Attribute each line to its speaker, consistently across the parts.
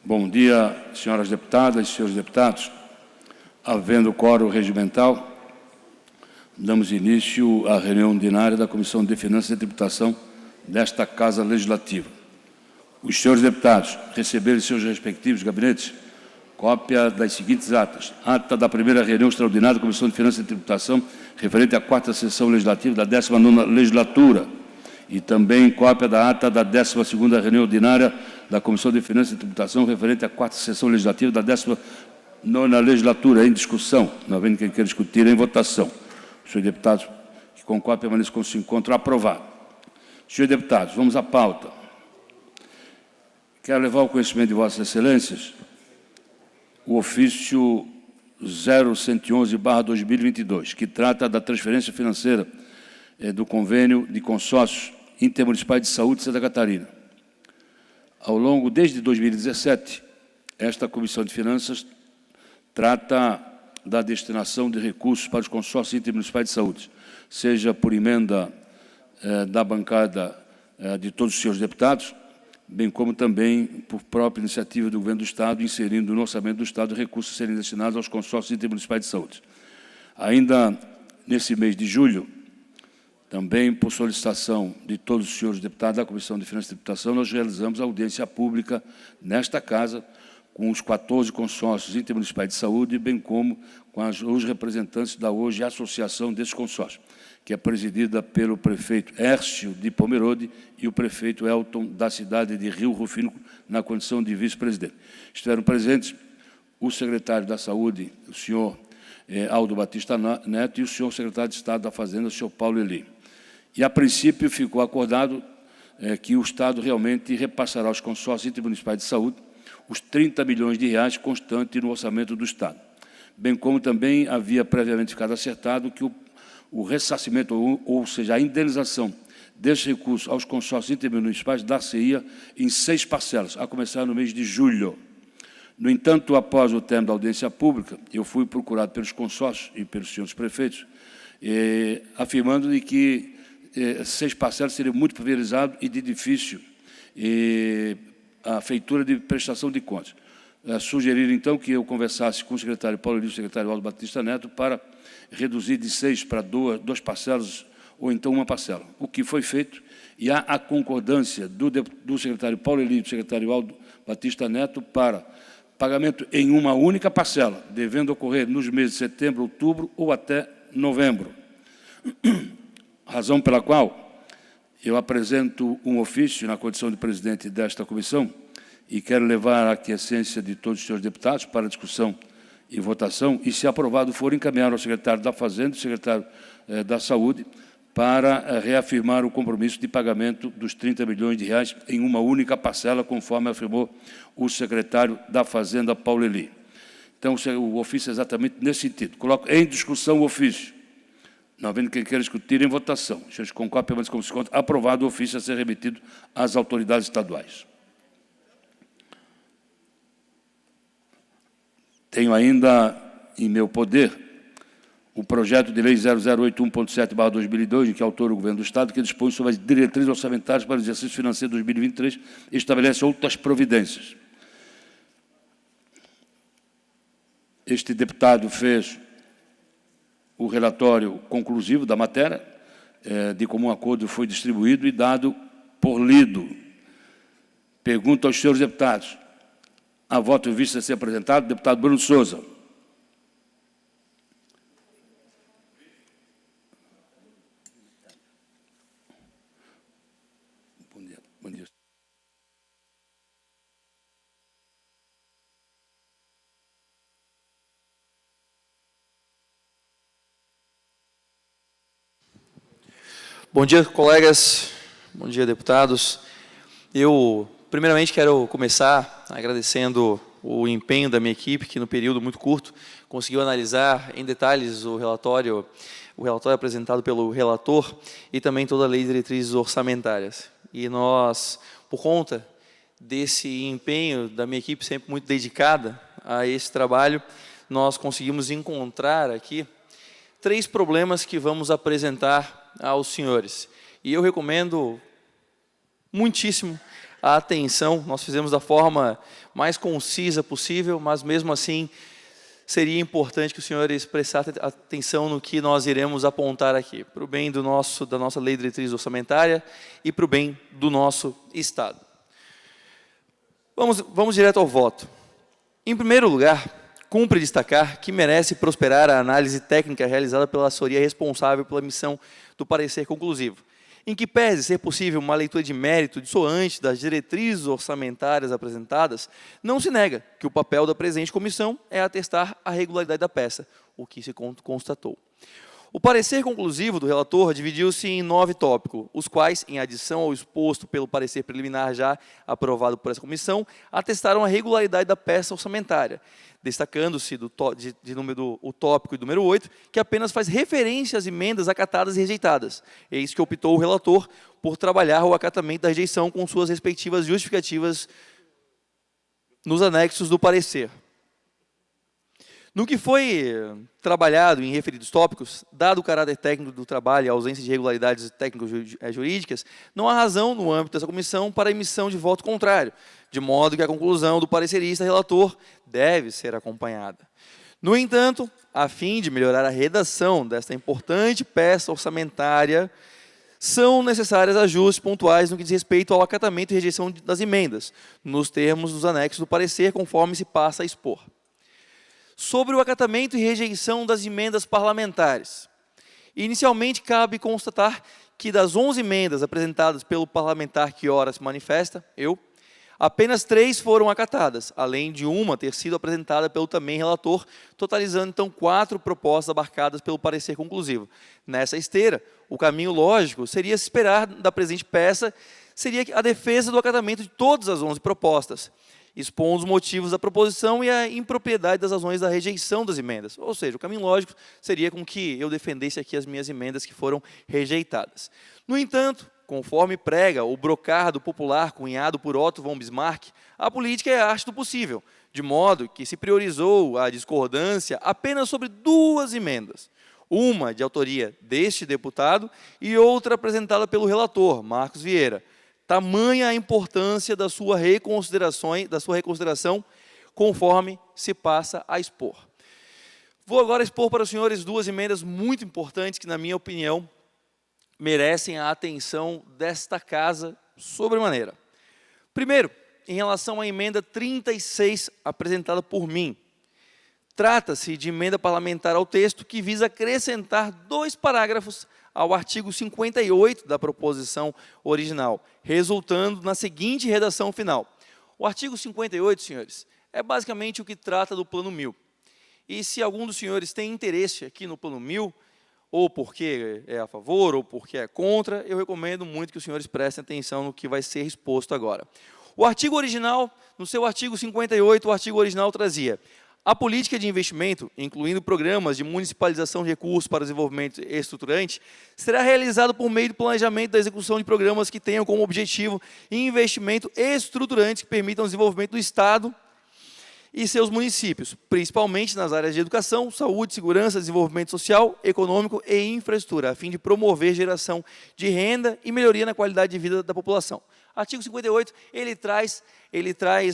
Speaker 1: Bom dia, senhoras deputadas e senhores deputados. Havendo quórum regimental, damos início à reunião ordinária da Comissão de Finanças e Tributação desta Casa Legislativa. Os senhores deputados receberam em seus respectivos gabinetes cópia das seguintes atas. Ata da primeira reunião extraordinária da Comissão de Finanças e Tributação, referente à 4ª sessão legislativa da 19ª legislatura, e também cópia da ata da 12ª reunião ordinária da Comissão de Finanças e Tributação, referente à 4ª sessão legislativa da 19ª legislatura, em discussão, não havendo quem queira discutir, em votação. Os senhores deputados que com cópia permaneçam como se encontram, aprovado. Senhores deputados, vamos à pauta. Quero levar ao conhecimento de Vossas Excelências o ofício 0111/2022, que trata da transferência financeira do convênio de consórcios intermunicipais de saúde de Santa Catarina. Ao longo, desde 2017, esta Comissão de Finanças trata da destinação de recursos para os consórcios intermunicipais de saúde, seja por emenda da bancada de todos os senhores deputados, bem como também por própria iniciativa do Governo do Estado, inserindo no orçamento do Estado recursos a serem destinados aos consórcios intermunicipais de saúde. Ainda nesse mês de julho, também por solicitação de todos os senhores deputados da Comissão de Finanças e Tributação, nós realizamos a audiência pública nesta Casa com os 14 consórcios intermunicipais de saúde, bem como com os representantes da hoje Associação desses consórcios, que é presidida pelo prefeito Hércio de Pomerode e o prefeito Elton, da cidade de Rio Rufino, na condição de vice-presidente. Estiveram presentes o secretário da Saúde, o senhor Aldo Batista Neto, e o senhor secretário de Estado da Fazenda, o senhor Paulo Eli. E, a princípio, ficou acordado que o Estado realmente repassará aos consórcios intermunicipais de saúde os 30 milhões de reais constantes no orçamento do Estado, bem como também havia previamente ficado acertado que o ressarcimento, ou seja, a indenização desses recursos aos consórcios intermunicipais dar-se-ia em 6 parcelas, a começar no mês de julho. No entanto, após o término da audiência pública, eu fui procurado pelos consórcios e pelos senhores prefeitos, afirmando de que 6 parcelas seria muito pulverizado e de difícil a feitura de prestação de contas. Sugeriram, então, que eu conversasse com o secretário Paulo Eli e o secretário Aldo Batista Neto para reduzir de 6 para 2 parcelas, ou então 1 parcela. O que foi feito, e há a concordância do secretário Paulo Eli e do secretário Aldo Batista Neto para pagamento em uma única parcela, devendo ocorrer nos meses de setembro, outubro ou até novembro. Razão pela qual eu apresento um ofício na condição de presidente desta comissão e quero levar a aquiescência de todos os senhores deputados para discussão e votação, e, se aprovado, for encaminhar ao secretário da Fazenda e secretário da Saúde para reafirmar o compromisso de pagamento dos 30 milhões de reais em uma única parcela, conforme afirmou o secretário da Fazenda, Paulo Eli. Então, o ofício é exatamente nesse sentido. Coloco em discussão o ofício. Não havendo quem queira discutir, em votação. Senhores, com cópia, mas como se conta, aprovado o ofício a ser remetido às autoridades estaduais. Tenho ainda em meu poder o projeto de lei 0081.7/2002, em que autor o Governo do Estado, que dispõe sobre as diretrizes orçamentárias para o exercício financeiro de 2023 e estabelece outras providências. Este deputado fez o relatório conclusivo da matéria, de comum acordo foi distribuído e dado por lido. Pergunto aos senhores deputados. A voto em vista a ser apresentado, deputado Bruno Souza. Bom dia. Bom dia.
Speaker 2: Bom dia, colegas. Bom dia, deputados. Eu, primeiramente, quero começar agradecendo o empenho da minha equipe, que, no período muito curto, conseguiu analisar em detalhes o relatório apresentado pelo relator e também toda a lei de diretrizes orçamentárias. E nós, por conta desse empenho da minha equipe, sempre muito dedicada a esse trabalho, nós conseguimos encontrar aqui 3 problemas que vamos apresentar aos senhores. E eu recomendo muitíssimo a atenção. Nós fizemos da forma mais concisa possível, mas mesmo assim seria importante que os senhores prestassem atenção no que nós iremos apontar aqui, para o bem da nossa lei de diretriz orçamentária e para o bem do nosso Estado. Vamos direto ao voto. Em primeiro lugar, cumpre destacar que merece prosperar a análise técnica realizada pela assessoria responsável pela emissão do parecer conclusivo, em que pese ser possível uma leitura de mérito dissoante das diretrizes orçamentárias apresentadas, não se nega que o papel da presente comissão é atestar a regularidade da peça, o que se constatou. O parecer conclusivo do relator dividiu-se em 9 tópicos, os quais, em adição ao exposto pelo parecer preliminar já aprovado por essa comissão, atestaram a regularidade da peça orçamentária, destacando-se o tópico número 8, que apenas faz referência às emendas acatadas e rejeitadas. Eis que optou o relator por trabalhar o acatamento da rejeição com suas respectivas justificativas nos anexos do parecer. No que foi trabalhado em referidos tópicos, dado o caráter técnico do trabalho e a ausência de irregularidades técnico-jurídicas, não há razão, no âmbito dessa comissão, para a emissão de voto contrário, de modo que a conclusão do parecerista relator deve ser acompanhada. No entanto, a fim de melhorar a redação desta importante peça orçamentária, são necessários ajustes pontuais no que diz respeito ao acatamento e rejeição das emendas, nos termos dos anexos do parecer, conforme se passa a expor. Sobre o acatamento e rejeição das emendas parlamentares. Inicialmente, cabe constatar que das 11 emendas apresentadas pelo parlamentar que ora se manifesta, apenas 3 foram acatadas, além de uma ter sido apresentada pelo também relator, totalizando então 4 propostas abarcadas pelo parecer conclusivo. Nessa esteira, o caminho lógico seria se esperar da presente peça, seria a defesa do acatamento de todas as 11 propostas, expondo os motivos da proposição e a impropriedade das razões da rejeição das emendas. Ou seja, o caminho lógico seria com que eu defendesse aqui as minhas emendas que foram rejeitadas. No entanto, conforme prega o brocardo popular cunhado por Otto von Bismarck, a política é a arte do possível, de modo que se priorizou a discordância apenas sobre 2 emendas, uma de autoria deste deputado e outra apresentada pelo relator, Marcos Vieira. Tamanha a importância da sua reconsideração, conforme se passa a expor. Vou agora expor para os senhores 2 emendas muito importantes que, na minha opinião, merecem a atenção desta casa sobremaneira. Primeiro, em relação à emenda 36, apresentada por mim. Trata-se de emenda parlamentar ao texto que visa acrescentar 2 parágrafos ao artigo 58 da proposição original, resultando na seguinte redação final. O artigo 58, senhores, é basicamente o que trata do Plano 1000. E se algum dos senhores tem interesse aqui no Plano 1000, ou porque é a favor, ou porque é contra, eu recomendo muito que os senhores prestem atenção no que vai ser exposto agora. O artigo original, no seu artigo 58, o artigo original trazia: a política de investimento, incluindo programas de municipalização de recursos para desenvolvimento estruturante, será realizada por meio do planejamento da execução de programas que tenham como objetivo investimento estruturante que permitam o desenvolvimento do Estado e seus municípios, principalmente nas áreas de educação, saúde, segurança, desenvolvimento social, econômico e infraestrutura, a fim de promover geração de renda e melhoria na qualidade de vida da população. Artigo 58, ele traz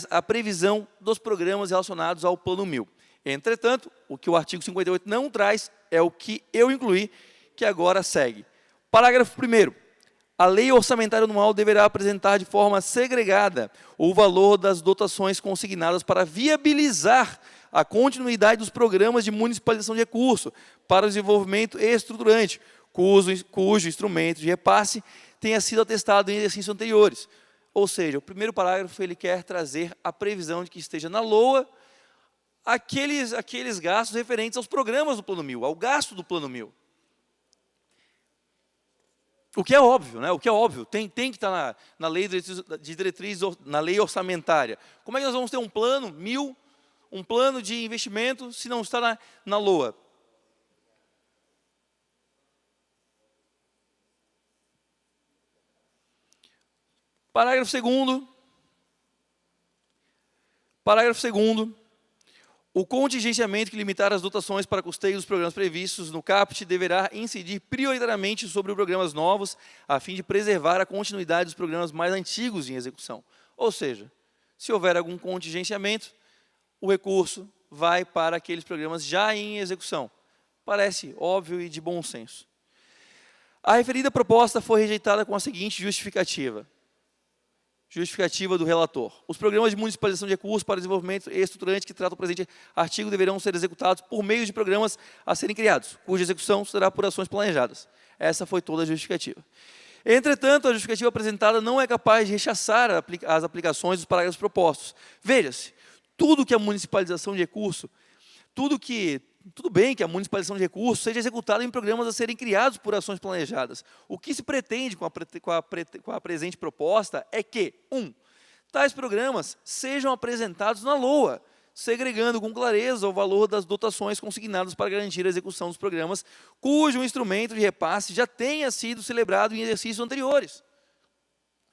Speaker 2: a previsão dos programas relacionados ao Plano 1000. Entretanto, o que o artigo 58 não traz é o que eu incluí, que agora segue. Parágrafo 1º. A lei orçamentária anual deverá apresentar de forma segregada o valor das dotações consignadas para viabilizar a continuidade dos programas de municipalização de recursos para o desenvolvimento estruturante, cujo instrumento de repasse tenha sido atestado em exercícios anteriores. Ou seja, o primeiro parágrafo ele quer trazer a previsão de que esteja na LOA aqueles gastos referentes aos programas do Plano 1000, ao gasto do Plano 1000. O que é óbvio, né? O que é óbvio, tem que estar na lei de diretriz, na lei orçamentária. Como é que nós vamos ter um plano 1000, um plano de investimento, se não está na LOA? Parágrafo 2º. O contingenciamento que limitar as dotações para custeio dos programas previstos no CAPT deverá incidir prioritariamente sobre programas novos, a fim de preservar a continuidade dos programas mais antigos em execução. Ou seja, se houver algum contingenciamento, o recurso vai para aqueles programas já em execução. Parece óbvio e de bom senso. A referida proposta foi rejeitada com a seguinte justificativa. Justificativa do relator. Os programas de municipalização de recursos para desenvolvimento estruturante que tratam o presente artigo deverão ser executados por meio de programas a serem criados, cuja execução será por ações planejadas. Essa foi toda a justificativa. Entretanto, a justificativa apresentada não é capaz de rechaçar as aplicações dos parágrafos propostos. Veja-se, tudo que a municipalização de recurso, tudo bem que a municipalização de recursos seja executada em programas a serem criados por ações planejadas. O que se pretende com a presente proposta é que, 1. Tais programas sejam apresentados na LOA, segregando com clareza o valor das dotações consignadas para garantir a execução dos programas, cujo instrumento de repasse já tenha sido celebrado em exercícios anteriores.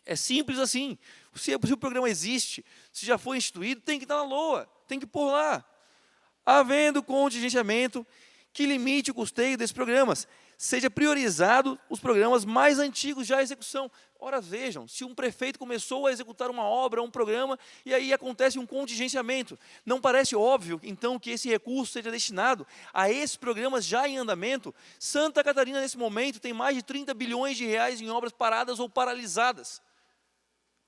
Speaker 2: É simples assim. Se o programa existe, se já foi instituído, tem que estar na LOA, tem que pôr lá. Havendo contingenciamento que limite o custeio desses programas, seja priorizado os programas mais antigos já em execução. Ora, vejam, se um prefeito começou a executar uma obra, um programa, e aí acontece um contingenciamento, não parece óbvio, então, que esse recurso seja destinado a esses programas já em andamento? Santa Catarina, nesse momento, tem mais de 30 bilhões de reais em obras paradas ou paralisadas.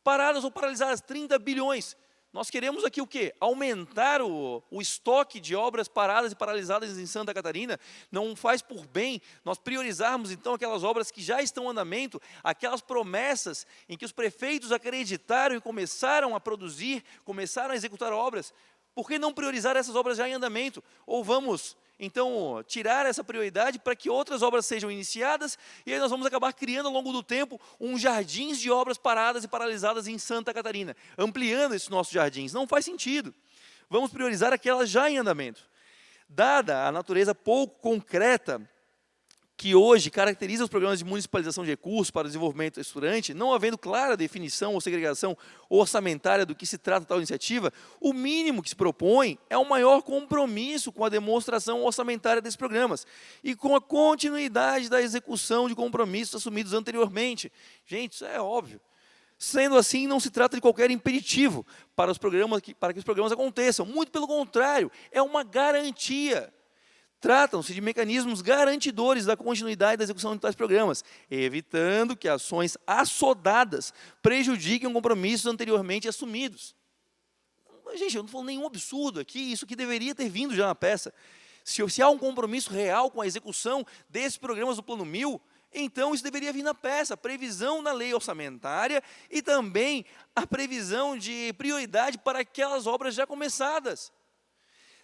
Speaker 2: Paradas ou paralisadas, 30 bilhões. Nós queremos aqui o quê? Aumentar o estoque de obras paradas e paralisadas em Santa Catarina. Não faz por bem nós priorizarmos, então, aquelas obras que já estão em andamento, aquelas promessas em que os prefeitos acreditaram e começaram a produzir, começaram a executar obras. Por que não priorizar essas obras já em andamento? Ou vamos, então, tirar essa prioridade para que outras obras sejam iniciadas e aí nós vamos acabar criando ao longo do tempo jardins de obras paradas e paralisadas em Santa Catarina, ampliando esses nossos jardins. Não faz sentido. Vamos priorizar aquelas já em andamento. Dada a natureza pouco concreta que hoje caracteriza os programas de municipalização de recursos para o desenvolvimento estruturante, não havendo clara definição ou segregação orçamentária do que se trata tal iniciativa, o mínimo que se propõe é um maior compromisso com a demonstração orçamentária desses programas e com a continuidade da execução de compromissos assumidos anteriormente. Gente, isso é óbvio. Sendo assim, não se trata de qualquer impeditivo para que os programas aconteçam. Muito pelo contrário, é uma garantia. Tratam-se de mecanismos garantidores da continuidade da execução de tais programas, evitando que ações assodadas prejudiquem compromissos anteriormente assumidos. Gente, eu não estou falando nenhum absurdo aqui, isso que deveria ter vindo já na peça. Se há um compromisso real com a execução desses programas do Plano 1000, então isso deveria vir na peça, a previsão na lei orçamentária e também a previsão de prioridade para aquelas obras já começadas.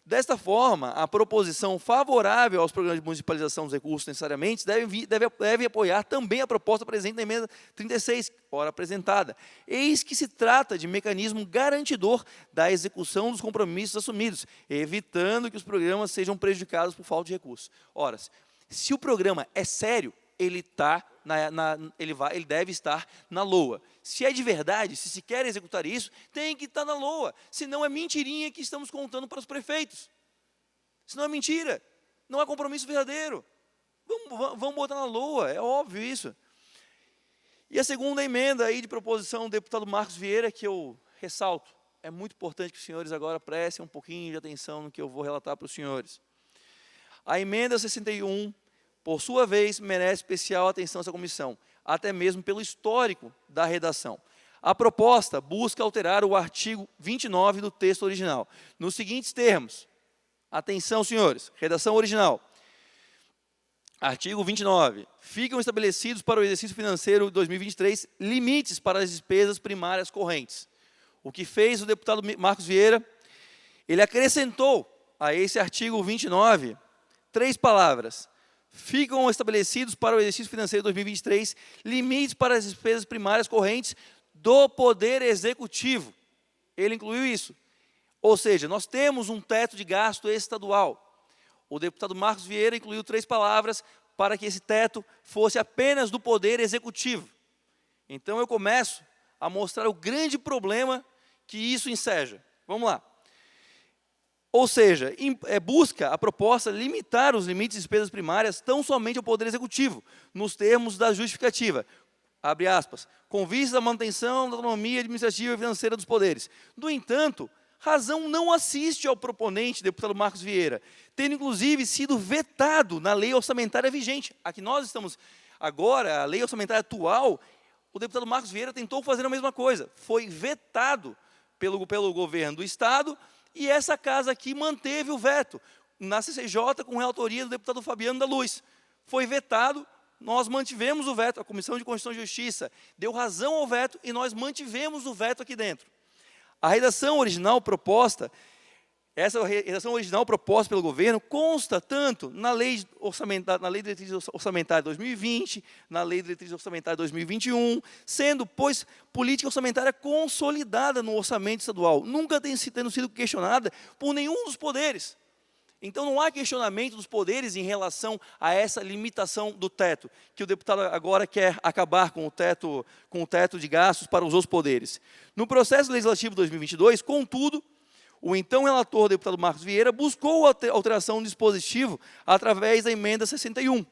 Speaker 2: Desta forma, a proposição favorável aos programas de municipalização dos recursos necessariamente deve apoiar também a proposta presente na emenda 36, ora apresentada. Eis que se trata de mecanismo garantidor da execução dos compromissos assumidos, evitando que os programas sejam prejudicados por falta de recursos. Ora, se o programa é sério, ele deve estar na LOA. Se é de verdade, se quer executar isso, tem que estar na LOA. Senão é mentirinha que estamos contando para os prefeitos. Senão é mentira. Não é compromisso verdadeiro. Vamos botar na LOA, é óbvio isso. E a segunda emenda aí de proposição do deputado Marcos Vieira, que eu ressalto. É muito importante que os senhores agora prestem um pouquinho de atenção no que eu vou relatar para os senhores. A emenda 61, por sua vez, merece especial atenção dessa comissão, até mesmo pelo histórico da redação. A proposta busca alterar o artigo 29 do texto original, nos seguintes termos. Atenção, senhores, redação original. Artigo 29. Ficam estabelecidos para o exercício financeiro de 2023 limites para as despesas primárias correntes. O que fez o deputado Marcos Vieira? Ele acrescentou a esse artigo 29 três palavras. Ficam estabelecidos para o exercício financeiro de 2023 limites para as despesas primárias correntes do Poder Executivo. Ele incluiu isso. Ou seja, nós temos um teto de gasto estadual. O deputado Marcos Vieira incluiu três palavras para que esse teto fosse apenas do Poder Executivo. Então eu começo a mostrar o grande problema que isso enseja. Vamos lá. Ou seja, busca a proposta limitar os limites de despesas primárias tão somente ao Poder Executivo, nos termos da justificativa, abre aspas, com vista à manutenção da autonomia administrativa e financeira dos poderes. No entanto, razão não assiste ao proponente, deputado Marcos Vieira, tendo inclusive sido vetado na lei orçamentária vigente. Aqui nós estamos agora, a lei orçamentária atual, o deputado Marcos Vieira tentou fazer a mesma coisa, foi vetado pelo governo do Estado, e essa casa aqui manteve o veto na CCJ com relatoria do deputado Fabiano da Luz. Foi vetado, nós mantivemos o veto, a Comissão de Constituição e Justiça deu razão ao veto e nós mantivemos o veto aqui dentro. A redação original proposta, essa redação original proposta pelo governo consta tanto na Lei de Diretriz Orçamentária de 2020, na Lei de Diretriz Orçamentária de 2021, sendo, pois, política orçamentária consolidada no orçamento estadual, nunca tendo sido questionada por nenhum dos poderes. Então, não há questionamento dos poderes em relação a essa limitação do teto, que o deputado agora quer acabar com o teto de gastos para os outros poderes. No processo legislativo 2022, contudo, o então relator, o deputado Marcos Vieira, buscou a alteração do dispositivo através da emenda 61,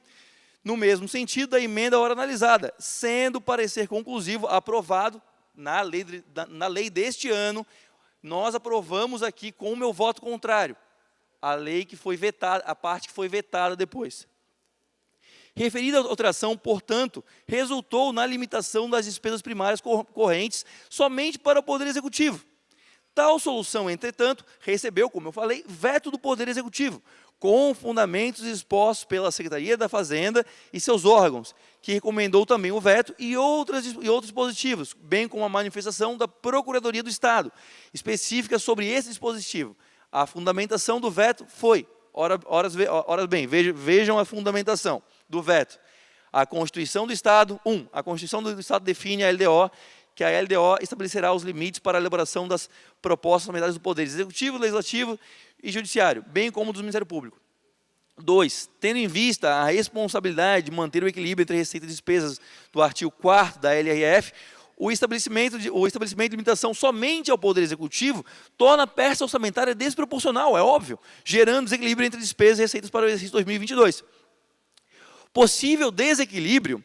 Speaker 2: no mesmo sentido da emenda ora analisada, sendo o parecer conclusivo aprovado na lei deste ano. Nós aprovamos aqui com o meu voto contrário a lei que foi vetada, a parte que foi vetada depois. Referida alteração, portanto, resultou na limitação das despesas primárias correntes somente para o Poder Executivo. Tal solução, entretanto, recebeu, como eu falei, veto do Poder Executivo, com fundamentos expostos pela Secretaria da Fazenda e seus órgãos, que recomendou também o veto e outros dispositivos, bem como a manifestação da Procuradoria do Estado, específica sobre esse dispositivo. A fundamentação do veto foi, vejam a fundamentação do veto. A Constituição do Estado, a Constituição do Estado define a LDO, que a LDO estabelecerá os limites para a elaboração das propostas orçamentárias do Poder Executivo, Legislativo e Judiciário, bem como do Ministério Público. 2. Tendo em vista a responsabilidade de manter o equilíbrio entre receitas e despesas do artigo 4º da LRF, o estabelecimento de limitação somente ao Poder Executivo torna a peça orçamentária desproporcional, é óbvio, gerando desequilíbrio entre despesas e receitas para o exercício 2022. Possível desequilíbrio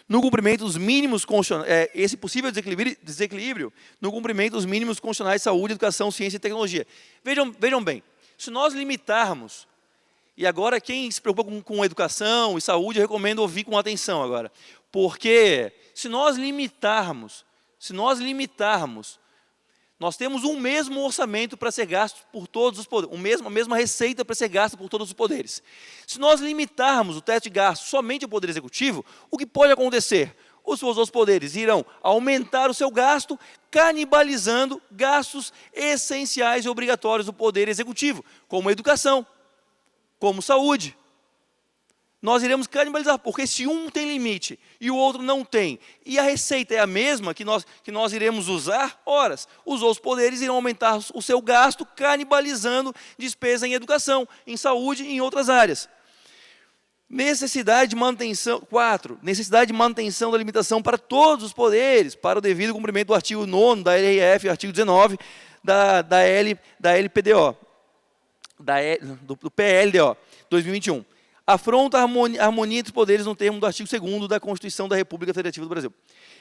Speaker 2: no cumprimento dos mínimos constitucionais, esse possível desequilíbrio no cumprimento dos mínimos constitucionais de saúde, educação, ciência e tecnologia. Vejam bem, se nós limitarmos, e agora quem se preocupa com educação e saúde, eu recomendo ouvir com atenção agora, porque se nós limitarmos, nós temos um mesmo orçamento para ser gasto por todos os poderes, a mesma receita para ser gasta por todos os poderes. Se nós limitarmos o teto de gasto somente ao Poder Executivo, o que pode acontecer? Os outros poderes irão aumentar o seu gasto, canibalizando gastos essenciais e obrigatórios do Poder Executivo, como educação, como saúde. Nós iremos canibalizar, porque se um tem limite e o outro não tem, e a receita é a mesma que nós iremos usar, os outros poderes irão aumentar o seu gasto, canibalizando despesa em educação, em saúde e em outras áreas. Necessidade de manutenção, 4. Necessidade de manutenção da limitação para todos os poderes, para o devido cumprimento do artigo 9º da LRF, artigo 19 da LPDO, do PLDO 2021. Afronta a harmonia entre os poderes no termo do artigo 2º da Constituição da República Federativa do Brasil.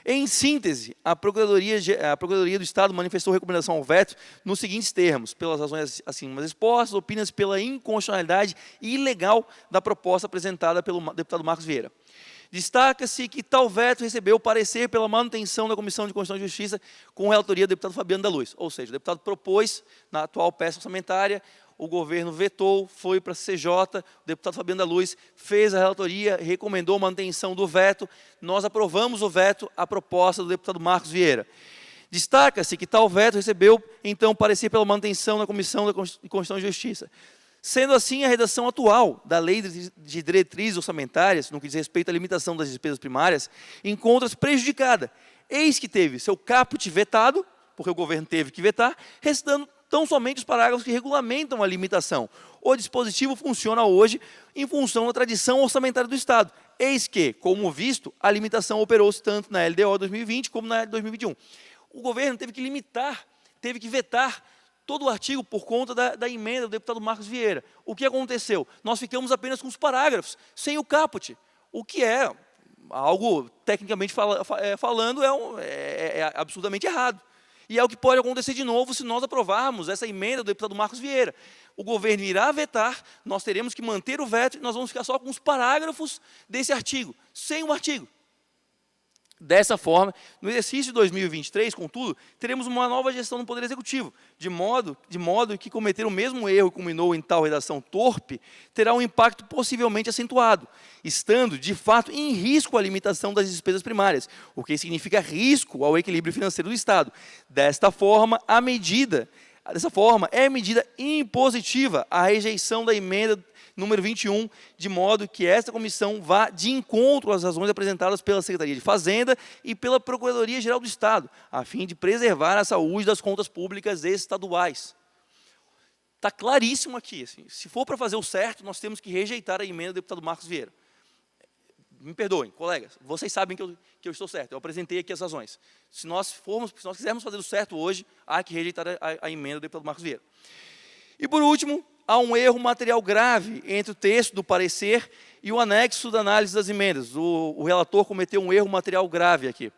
Speaker 2: Em síntese, a Procuradoria do Estado manifestou recomendação ao veto nos seguintes termos: pelas razões acima expostas, opina-se pela inconstitucionalidade ilegal da proposta apresentada pelo deputado Marcos Vieira. Destaca-se que tal veto recebeu parecer pela manutenção da Comissão de Constituição e Justiça com relatoria do deputado Fabiano da Luz. Ou seja, o deputado propôs, na atual peça orçamentária, o governo vetou, foi para a CCJ, o deputado Fabiano da Luz fez a relatoria, recomendou a manutenção do veto, nós aprovamos o veto à proposta do deputado Marcos Vieira. Destaca-se que tal veto recebeu, então, parecer pela manutenção na Comissão de Constituição e Justiça. Sendo assim, a redação atual da Lei de Diretrizes Orçamentárias, no que diz respeito à limitação das despesas primárias, encontra-se prejudicada. Eis que teve seu caput vetado, porque o governo teve que vetar, restando tão somente os parágrafos que regulamentam a limitação. O dispositivo funciona hoje em função da tradição orçamentária do Estado. Eis que, como visto, a limitação operou-se tanto na LDO 2020 como na 2021. O governo teve que limitar, teve que vetar todo o artigo por conta da emenda do deputado Marcos Vieira. O que aconteceu? Nós ficamos apenas com os parágrafos, sem o caput, o que é algo, tecnicamente falando, é absurdamente errado. E é o que pode acontecer de novo se nós aprovarmos essa emenda do deputado Marcos Vieira. O governo irá vetar, nós teremos que manter o veto e nós vamos ficar só com os parágrafos desse artigo, sem o artigo. Dessa forma, no exercício de 2023, contudo, teremos uma nova gestão no Poder Executivo, de modo que cometer o mesmo erro que culminou em tal redação torpe, terá um impacto possivelmente acentuado, estando, de fato, em risco a limitação das despesas primárias, o que significa risco ao equilíbrio financeiro do Estado. Dessa forma, é medida impositiva a rejeição da emenda número 21, de modo que esta comissão vá de encontro às razões apresentadas pela Secretaria de Fazenda e pela Procuradoria-Geral do Estado, a fim de preservar a saúde das contas públicas estaduais. Está claríssimo aqui, assim, se for para fazer o certo, nós temos que rejeitar a emenda do deputado Marcos Vieira. Me perdoem, colegas, vocês sabem que eu estou certo, eu apresentei aqui as razões. Se nós quisermos fazer o certo hoje, há que rejeitar a emenda do deputado Marcos Vieira. E, por último, há um erro material grave entre o texto do parecer e o anexo da análise das emendas. O relator cometeu um erro material grave aqui.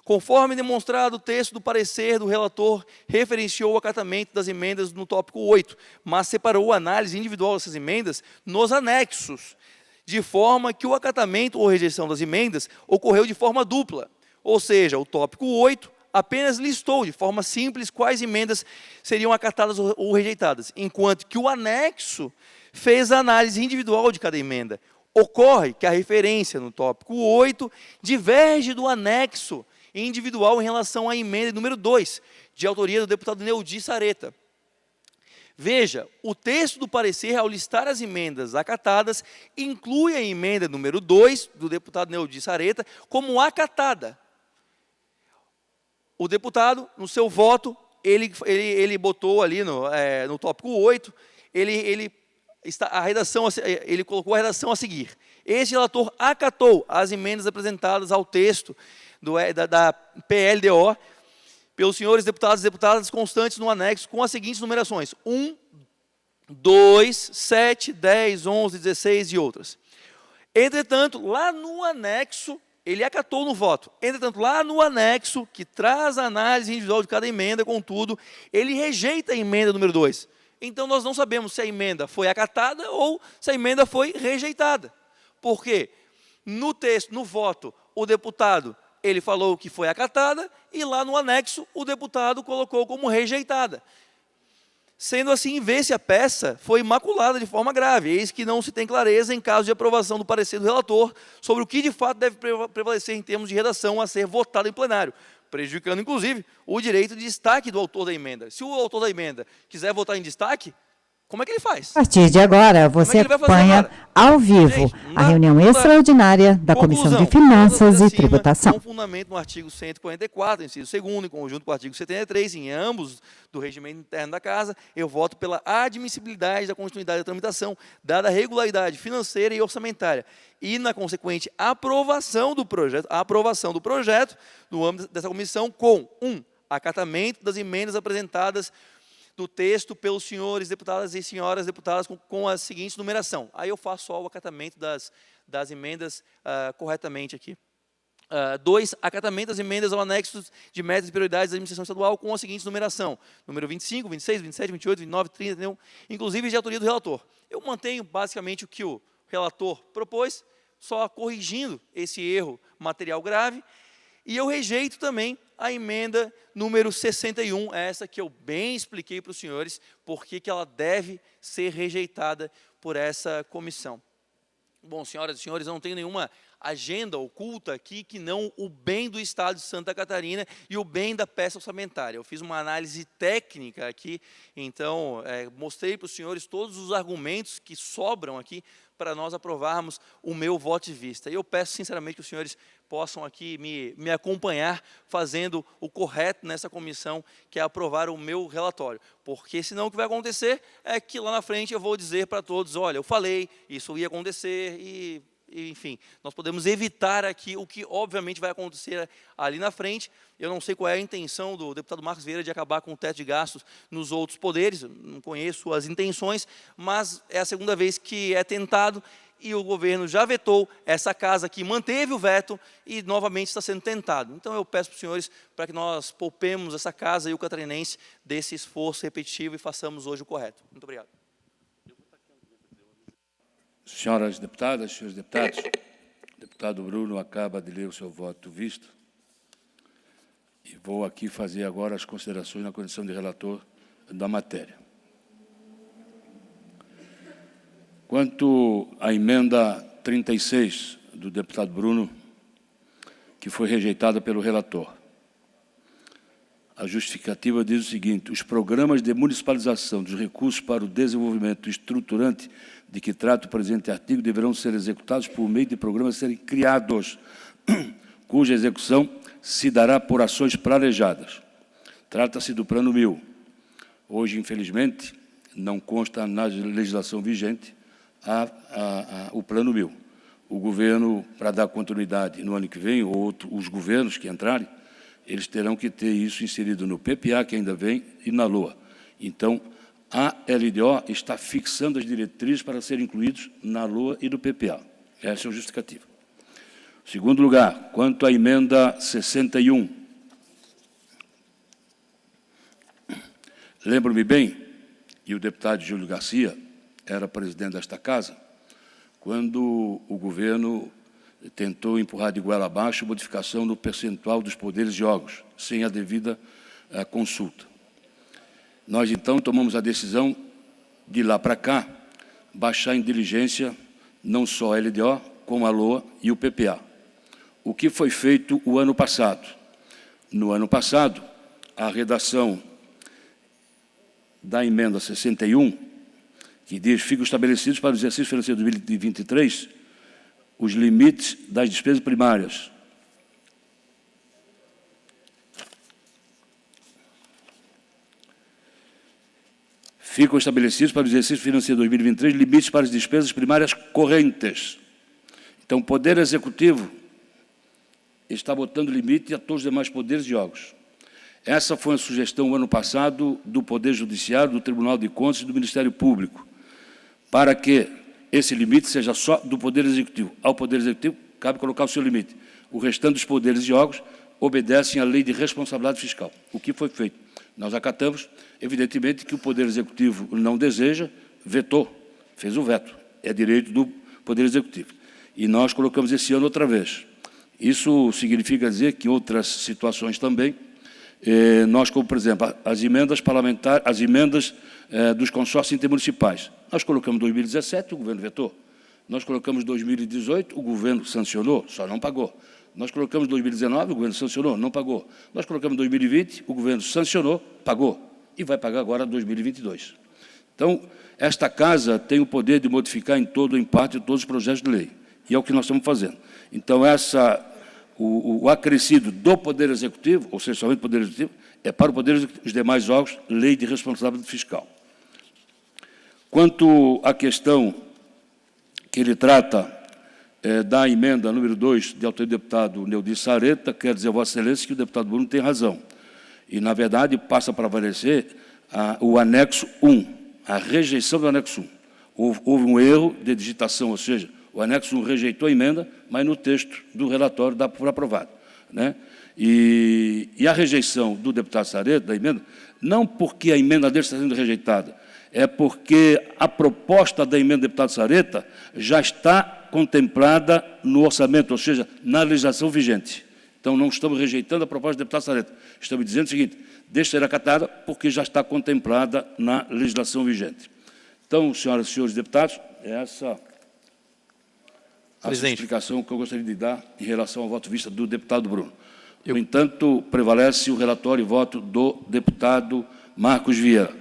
Speaker 2: Conforme demonstrado, o texto do parecer do relator referenciou o acatamento das emendas no tópico 8, mas separou a análise individual dessas emendas nos anexos, de forma que o acatamento ou rejeição das emendas ocorreu de forma dupla. Ou seja, o tópico 8 apenas listou de forma simples quais emendas seriam acatadas ou rejeitadas, enquanto que o anexo fez a análise individual de cada emenda. Ocorre que a referência no tópico 8 diverge do anexo individual em relação à emenda número 2, de autoria do deputado Neudi Sareta. Veja, o texto do parecer, ao listar as emendas acatadas, inclui a emenda número 2, do deputado Neudi Sareta, como acatada. O deputado, no seu voto, ele botou ali no tópico 8, ele colocou a redação a seguir. Esse relator acatou as emendas apresentadas ao texto da PLDO pelos senhores deputados e deputadas constantes no anexo com as seguintes numerações: 1, 2, 7, 10, 11, 16 e outras. Entretanto, lá no anexo, ele acatou no voto. Entretanto, lá no anexo, que traz a análise individual de cada emenda, contudo, ele rejeita a emenda número 2. Então, nós não sabemos se a emenda foi acatada ou se a emenda foi rejeitada. Por quê? No texto, no voto, o deputado, ele falou que foi acatada, e lá no anexo, o deputado colocou como rejeitada. Sendo assim, vê-se a peça foi imaculada de forma grave, eis que não se tem clareza em caso de aprovação do parecer do relator sobre o que de fato deve prevalecer em termos de redação a ser votado em plenário, prejudicando, inclusive, o direito de destaque do autor da emenda. Se o autor da emenda quiser votar em destaque, como é que ele faz?
Speaker 3: A partir de agora, você acompanha ao vivo a reunião extraordinária da Comissão de Finanças e Tributação.
Speaker 2: Com fundamento no artigo 144, inciso 2º, em conjunto com o artigo 73, em ambos do regimento interno da Casa, eu voto pela admissibilidade da continuidade da tramitação, dada a regularidade financeira e orçamentária, e na consequente aprovação do projeto no âmbito dessa comissão com 1. Acatamento das emendas apresentadas do texto pelos senhores deputadas e senhoras deputadas com a seguinte numeração. Aí eu faço só o acatamento das emendas corretamente aqui. 2. Acatamento das emendas ao anexo de metas e prioridades da administração estadual com a seguinte numeração. Número 25, 26, 27, 28, 29, 30, entendeu? Inclusive de autoria do relator. Eu mantenho basicamente o que o relator propôs, só corrigindo esse erro material grave, e eu rejeito também a emenda número 61, essa que eu bem expliquei para os senhores, porque ela deve ser rejeitada por essa comissão. Bom, senhoras e senhores, eu não tenho nenhuma agenda oculta aqui que não o bem do Estado de Santa Catarina e o bem da peça orçamentária. Eu fiz uma análise técnica aqui, então mostrei para os senhores todos os argumentos que sobram aqui para nós aprovarmos o meu voto de vista. E eu peço sinceramente que os senhores possam aqui me acompanhar fazendo o correto nessa comissão, que é aprovar o meu relatório. Porque senão o que vai acontecer é que lá na frente eu vou dizer para todos, olha, eu falei, isso ia acontecer, e enfim, nós podemos evitar aqui o que obviamente vai acontecer ali na frente. Eu não sei qual é a intenção do deputado Marcos Vieira de acabar com o teto de gastos nos outros poderes, não conheço as intenções, mas é a segunda vez que é tentado e o governo já vetou essa casa que manteve o veto e novamente está sendo tentado. Então eu peço para os senhores para que nós poupemos essa casa e o catarinense desse esforço repetitivo e façamos hoje o correto. Muito obrigado.
Speaker 1: Senhoras deputadas, senhores deputados, o deputado Bruno acaba de ler o seu voto visto e vou aqui fazer agora as considerações na condição de relator da matéria. Quanto à emenda 36 do deputado Bruno, que foi rejeitada pelo relator, a justificativa diz o seguinte: os programas de municipalização dos recursos para o desenvolvimento estruturante de que trata o presente artigo deverão ser executados por meio de programas a serem criados, cuja execução se dará por ações planejadas. Trata-se do Plano 1000. Hoje, infelizmente, não consta na legislação vigente o Plano 1000. O governo, para dar continuidade no ano que vem, ou os governos que entrarem, eles terão que ter isso inserido no PPA, que ainda vem, e na LOA. Então, a LDO está fixando as diretrizes para serem incluídos na LOA e no PPA. Essa é a justificativa. Segundo lugar, quanto à emenda 61. Lembro-me bem, e o deputado Júlio Garcia era presidente desta casa, quando o governo tentou empurrar de goela abaixo a modificação no percentual dos poderes de órgãos, sem a devida consulta. Nós, então, tomamos a decisão de lá para cá baixar em diligência não só a LDO, como a LOA e o PPA. O que foi feito o ano passado? No ano passado, a redação da emenda 61, que diz: ficam estabelecidos para o exercício financeiro de 2023 os limites das despesas primárias. Ficam estabelecidos para o exercício financeiro de 2023 limites para as despesas primárias correntes. Então, o Poder Executivo está botando limite a todos os demais poderes e órgãos. Essa foi uma sugestão, no ano passado, do Poder Judiciário, do Tribunal de Contas e do Ministério Público, para que esse limite seja só do Poder Executivo. Ao Poder Executivo, cabe colocar o seu limite. O restante dos poderes e órgãos obedecem à lei de responsabilidade fiscal. O que foi feito? Nós acatamos, evidentemente, que o Poder Executivo não deseja, vetou, fez o veto. É direito do Poder Executivo. E nós colocamos esse ano outra vez. Isso significa dizer que em outras situações também, nós, como, por exemplo, as emendas parlamentares, as emendas dos consórcios intermunicipais, nós colocamos 2017, o governo vetou. Nós colocamos 2018, o governo sancionou, só não pagou. Nós colocamos 2019, o governo sancionou, não pagou. Nós colocamos 2020, o governo sancionou, pagou. E vai pagar agora 2022. Então, esta casa tem o poder de modificar em todo, em parte, todos os projetos de lei. E é o que nós estamos fazendo. Então, o acrescido do Poder Executivo, ou seja, somente o Poder Executivo, é para o Poder Executivo, os demais órgãos, lei de responsabilidade fiscal. Quanto à questão que ele trata da emenda número 2, de autoria do deputado Neudi Sareta, quer dizer, Vossa Excelência, que o deputado Bruno tem razão. E, na verdade, passa para prevalecer o anexo 1, a rejeição do anexo 1. Houve um erro de digitação, ou seja, o anexo 1 rejeitou a emenda, mas no texto do relatório dá por aprovado, né? E a rejeição do deputado Sareta, da emenda, não porque a emenda dele está sendo rejeitada, é porque a proposta da emenda do deputado Sareta já está contemplada no orçamento, ou seja, na legislação vigente. Então, não estamos rejeitando a proposta do deputado Sareta. Estamos dizendo o seguinte: deixa ser acatada porque já está contemplada na legislação vigente. Então, senhoras e senhores deputados, essa a explicação que eu gostaria de dar em relação ao voto de vista do deputado Bruno. No entanto, prevalece o relatório e voto do deputado Marcos Vieira.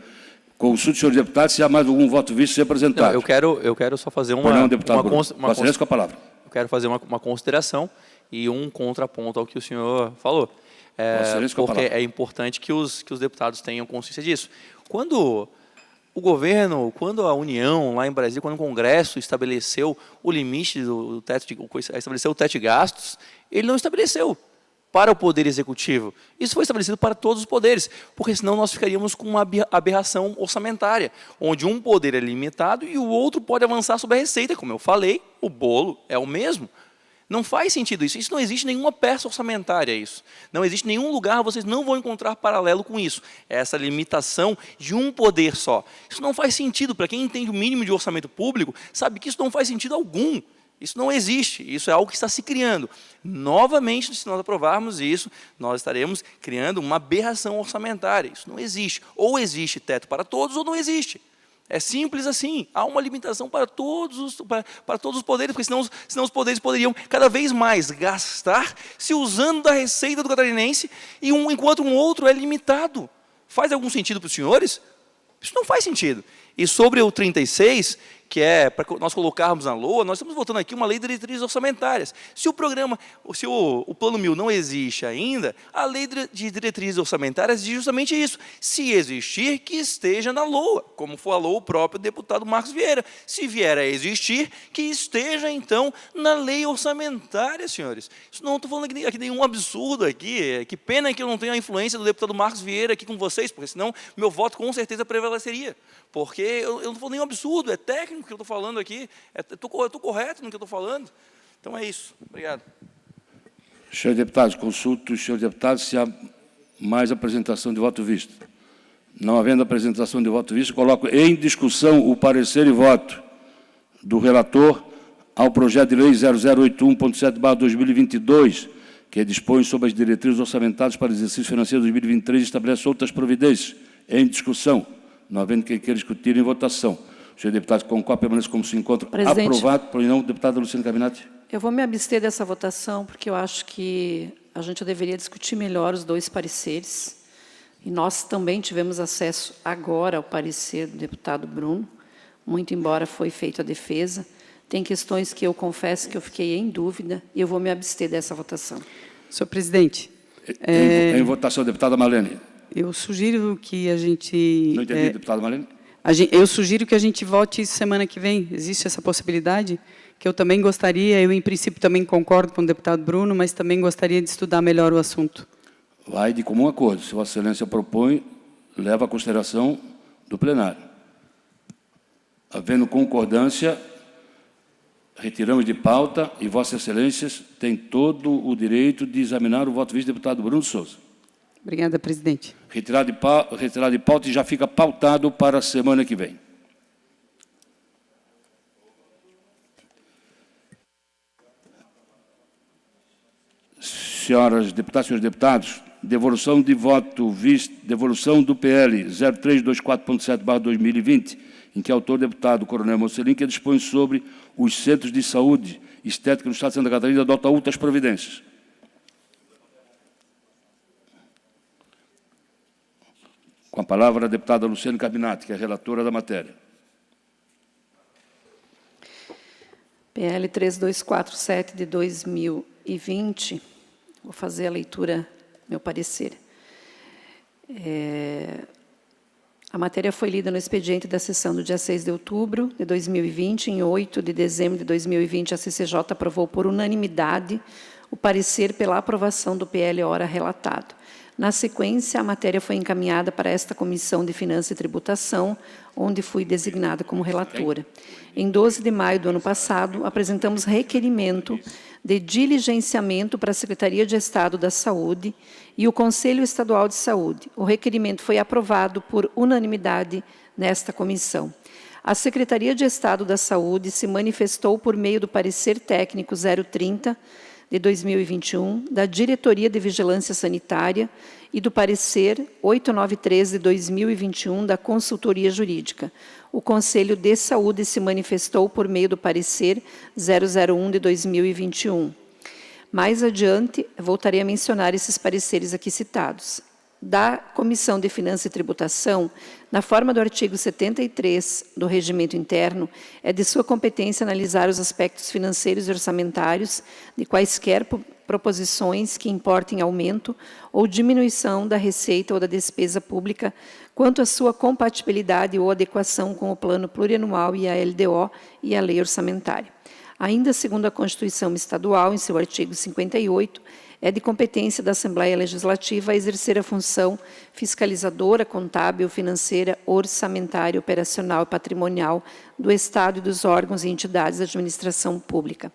Speaker 1: Consulte, senhores deputados, se há mais algum voto visto ser apresentado.
Speaker 2: Não, eu quero só fazer uma
Speaker 1: com a palavra.
Speaker 2: Eu quero fazer uma consideração e um contraponto ao que o senhor falou. Porque é importante que os deputados tenham consciência disso. Quando O governo, quando a União, lá em Brasília, quando o Congresso estabeleceu o limite do teto, estabeleceu o teto de gastos, ele não estabeleceu para o Poder Executivo. Isso foi estabelecido para todos os poderes, porque senão nós ficaríamos com uma aberração orçamentária, onde um poder é limitado e o outro pode avançar sobre a receita. Como eu falei, o bolo é o mesmo. Não faz sentido isso. Isso não existe nenhuma peça orçamentária, isso. Não existe nenhum lugar, vocês não vão encontrar paralelo com isso. Essa limitação de um poder só. Isso não faz sentido. Para quem entende o mínimo de orçamento público, sabe que isso não faz sentido algum. Isso não existe. Isso é algo que está se criando. Novamente, se nós aprovarmos isso, nós estaremos criando uma aberração orçamentária. Isso não existe. Ou existe teto para todos, ou não existe. É simples assim. Há uma limitação para todos os poderes, porque senão os poderes poderiam cada vez mais gastar se usando da receita do catarinense, enquanto um outro é limitado. Faz algum sentido para os senhores? Isso não faz sentido. E sobre o 36, que é para nós colocarmos na LOA, nós estamos votando aqui uma lei de diretrizes orçamentárias. Se o Plano 1000 não existe ainda, a lei de diretrizes orçamentárias diz justamente isso. Se existir, que esteja na LOA, como falou o próprio deputado Marcos Vieira. Se vier a existir, que esteja, então, na lei orçamentária, senhores. Isso não estou falando aqui nenhum absurdo aqui. Que pena que eu não tenho a influência do deputado Marcos Vieira aqui com vocês, porque senão meu voto com certeza prevaleceria. Porque eu não estou falando nenhum absurdo, é técnico que eu estou falando aqui, eu estou correto no que eu estou falando. Então é isso. Obrigado.
Speaker 1: Senhores deputados, consulto os senhores deputados se há mais apresentação de voto visto. Não havendo apresentação de voto visto, coloco em discussão o parecer e voto do relator ao projeto de lei 0081.7/2022, que dispõe sobre as diretrizes orçamentárias para o exercício financeiro de 2023 e estabelece outras providências. Em discussão. Não havendo quem queira discutir em votação. Senhor deputado, concorde, permaneça como se encontra.
Speaker 4: Presidente,
Speaker 1: aprovado. Por não, deputada Luciana Cabinati.
Speaker 4: Eu vou me abster dessa votação, porque eu acho que a gente deveria discutir melhor os dois pareceres. E nós também tivemos acesso agora ao parecer do deputado Bruno, muito embora foi feita a defesa. Tem questões que eu confesso que eu fiquei em dúvida, e eu vou me abster dessa votação.
Speaker 5: Senhor presidente.
Speaker 1: Em votação, deputada Marlene.
Speaker 5: Eu sugiro que a gente...
Speaker 1: Não entendi, deputada Marlene.
Speaker 5: Eu sugiro que a gente vote isso semana que vem. Existe essa possibilidade? Que eu também gostaria, eu em princípio também concordo com o deputado Bruno, mas também gostaria de estudar melhor o assunto.
Speaker 1: Vai de comum acordo. Se Vossa Excelência propõe, leva à consideração do plenário. Havendo concordância, retiramos de pauta e Vossa Excelência tem todo o direito de examinar o voto visto do deputado Bruno Souza.
Speaker 5: Obrigada, presidente.
Speaker 1: Retirado de pauta e já fica pautado para a semana que vem. Senhoras deputadas, senhores deputados, devolução de voto visto, devolução do PL 0324.7/2020, em que é autor o deputado Coronel Mocelin, que dispõe sobre os centros de saúde estética no Estado de Santa Catarina, adota outras providências. Com a palavra a deputada Luciana Cabinati, que é a relatora da matéria.
Speaker 4: PL 3247 de 2020, vou fazer a leitura, meu parecer. A matéria foi lida no expediente da sessão do dia 6 de outubro de 2020. Em 8 de dezembro de 2020, a CCJ aprovou por unanimidade o parecer pela aprovação do PL ora relatado. Na sequência, a matéria foi encaminhada para esta Comissão de Finanças e Tributação, onde fui designada como relatora. Em 12 de maio do ano passado, apresentamos requerimento de diligenciamento para a Secretaria de Estado da Saúde e o Conselho Estadual de Saúde. O requerimento foi aprovado por unanimidade nesta comissão. A Secretaria de Estado da Saúde se manifestou por meio do parecer técnico 030, de 2021, da Diretoria de Vigilância Sanitária e do parecer 893 de 2021 da Consultoria Jurídica. O Conselho de Saúde se manifestou por meio do parecer 001 de 2021. Mais adiante, voltarei a mencionar esses pareceres aqui citados. Da Comissão de Finanças e Tributação, na forma do artigo 73 do Regimento Interno, é de sua competência analisar os aspectos financeiros e orçamentários de quaisquer proposições que importem aumento ou diminuição da receita ou da despesa pública quanto à sua compatibilidade ou adequação com o Plano Plurianual e a LDO e a Lei Orçamentária. Ainda segundo a Constituição Estadual, em seu artigo 58, é de competência da Assembleia Legislativa exercer a função fiscalizadora, contábil, financeira, orçamentária, operacional e patrimonial do Estado e dos órgãos e entidades da administração pública.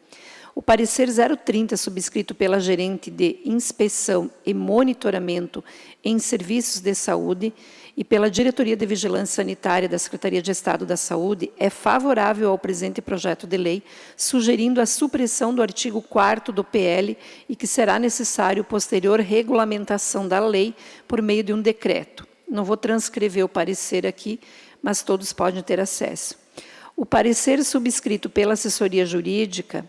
Speaker 4: O parecer 030, subscrito pela gerente de inspeção e monitoramento em serviços de saúde e pela Diretoria de Vigilância Sanitária da Secretaria de Estado da Saúde, é favorável ao presente projeto de lei, sugerindo a supressão do artigo 4º do PL e que será necessário posterior regulamentação da lei por meio de um decreto. Não vou transcrever o parecer aqui, mas todos podem ter acesso. O parecer subscrito pela assessoria jurídica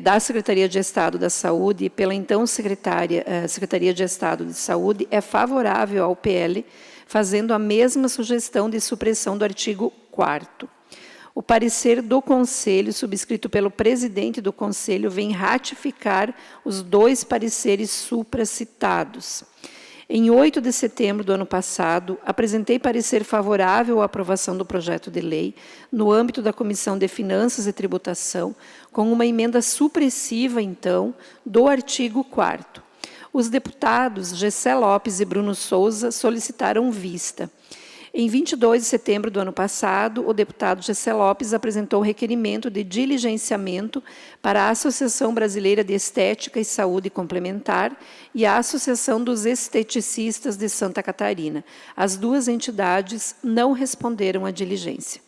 Speaker 4: da Secretaria de Estado da Saúde e pela então Secretaria de Estado de Saúde é favorável ao PL, fazendo a mesma sugestão de supressão do artigo 4º. O parecer do Conselho, subscrito pelo presidente do Conselho, vem ratificar os 2 pareceres supracitados. Em 8 de setembro do ano passado, apresentei parecer favorável à aprovação do projeto de lei no âmbito da Comissão de Finanças e Tributação, com uma emenda supressiva, então, do artigo 4º. Os deputados Gessé Lopes e Bruno Souza solicitaram vista. Em 22 de setembro do ano passado, o deputado Gessé Lopes apresentou requerimento de diligenciamento para a Associação Brasileira de Estética e Saúde Complementar e a Associação dos Esteticistas de Santa Catarina. As 2 entidades não responderam à diligência.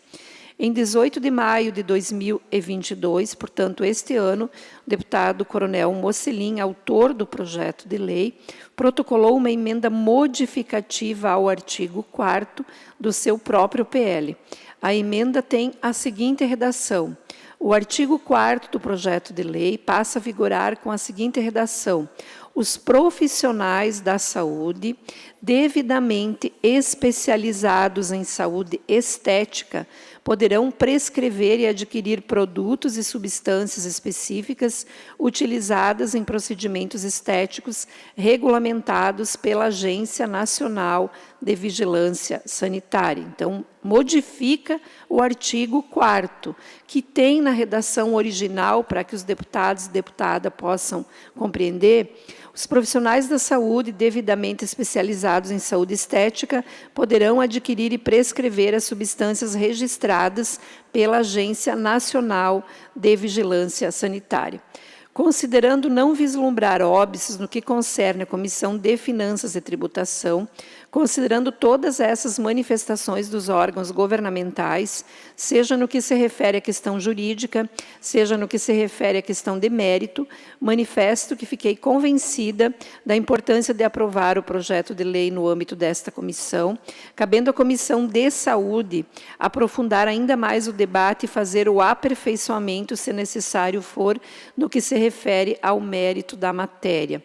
Speaker 4: Em 18 de maio de 2022, portanto, este ano, o deputado Coronel Mocelin, autor do projeto de lei, protocolou uma emenda modificativa ao artigo 4º do seu próprio PL. A emenda tem a seguinte redação: o artigo 4º do projeto de lei passa a vigorar com a seguinte redação: os profissionais da saúde, devidamente especializados em saúde estética, poderão prescrever e adquirir produtos e substâncias específicas utilizadas em procedimentos estéticos regulamentados pela Agência Nacional de Vigilância Sanitária. Então, modifica o artigo 4º, que tem na redação original, para que os deputados e deputada possam compreender, os profissionais da saúde devidamente especializados em saúde estética poderão adquirir e prescrever as substâncias registradas pela Agência Nacional de Vigilância Sanitária. Considerando não vislumbrar óbices no que concerne a Comissão de Finanças e Tributação, considerando todas essas manifestações dos órgãos governamentais, seja no que se refere à questão jurídica, seja no que se refere à questão de mérito, manifesto que fiquei convencida da importância de aprovar o projeto de lei no âmbito desta comissão, cabendo à Comissão de Saúde aprofundar ainda mais o debate e fazer o aperfeiçoamento, se necessário for, no que se refere ao mérito da matéria.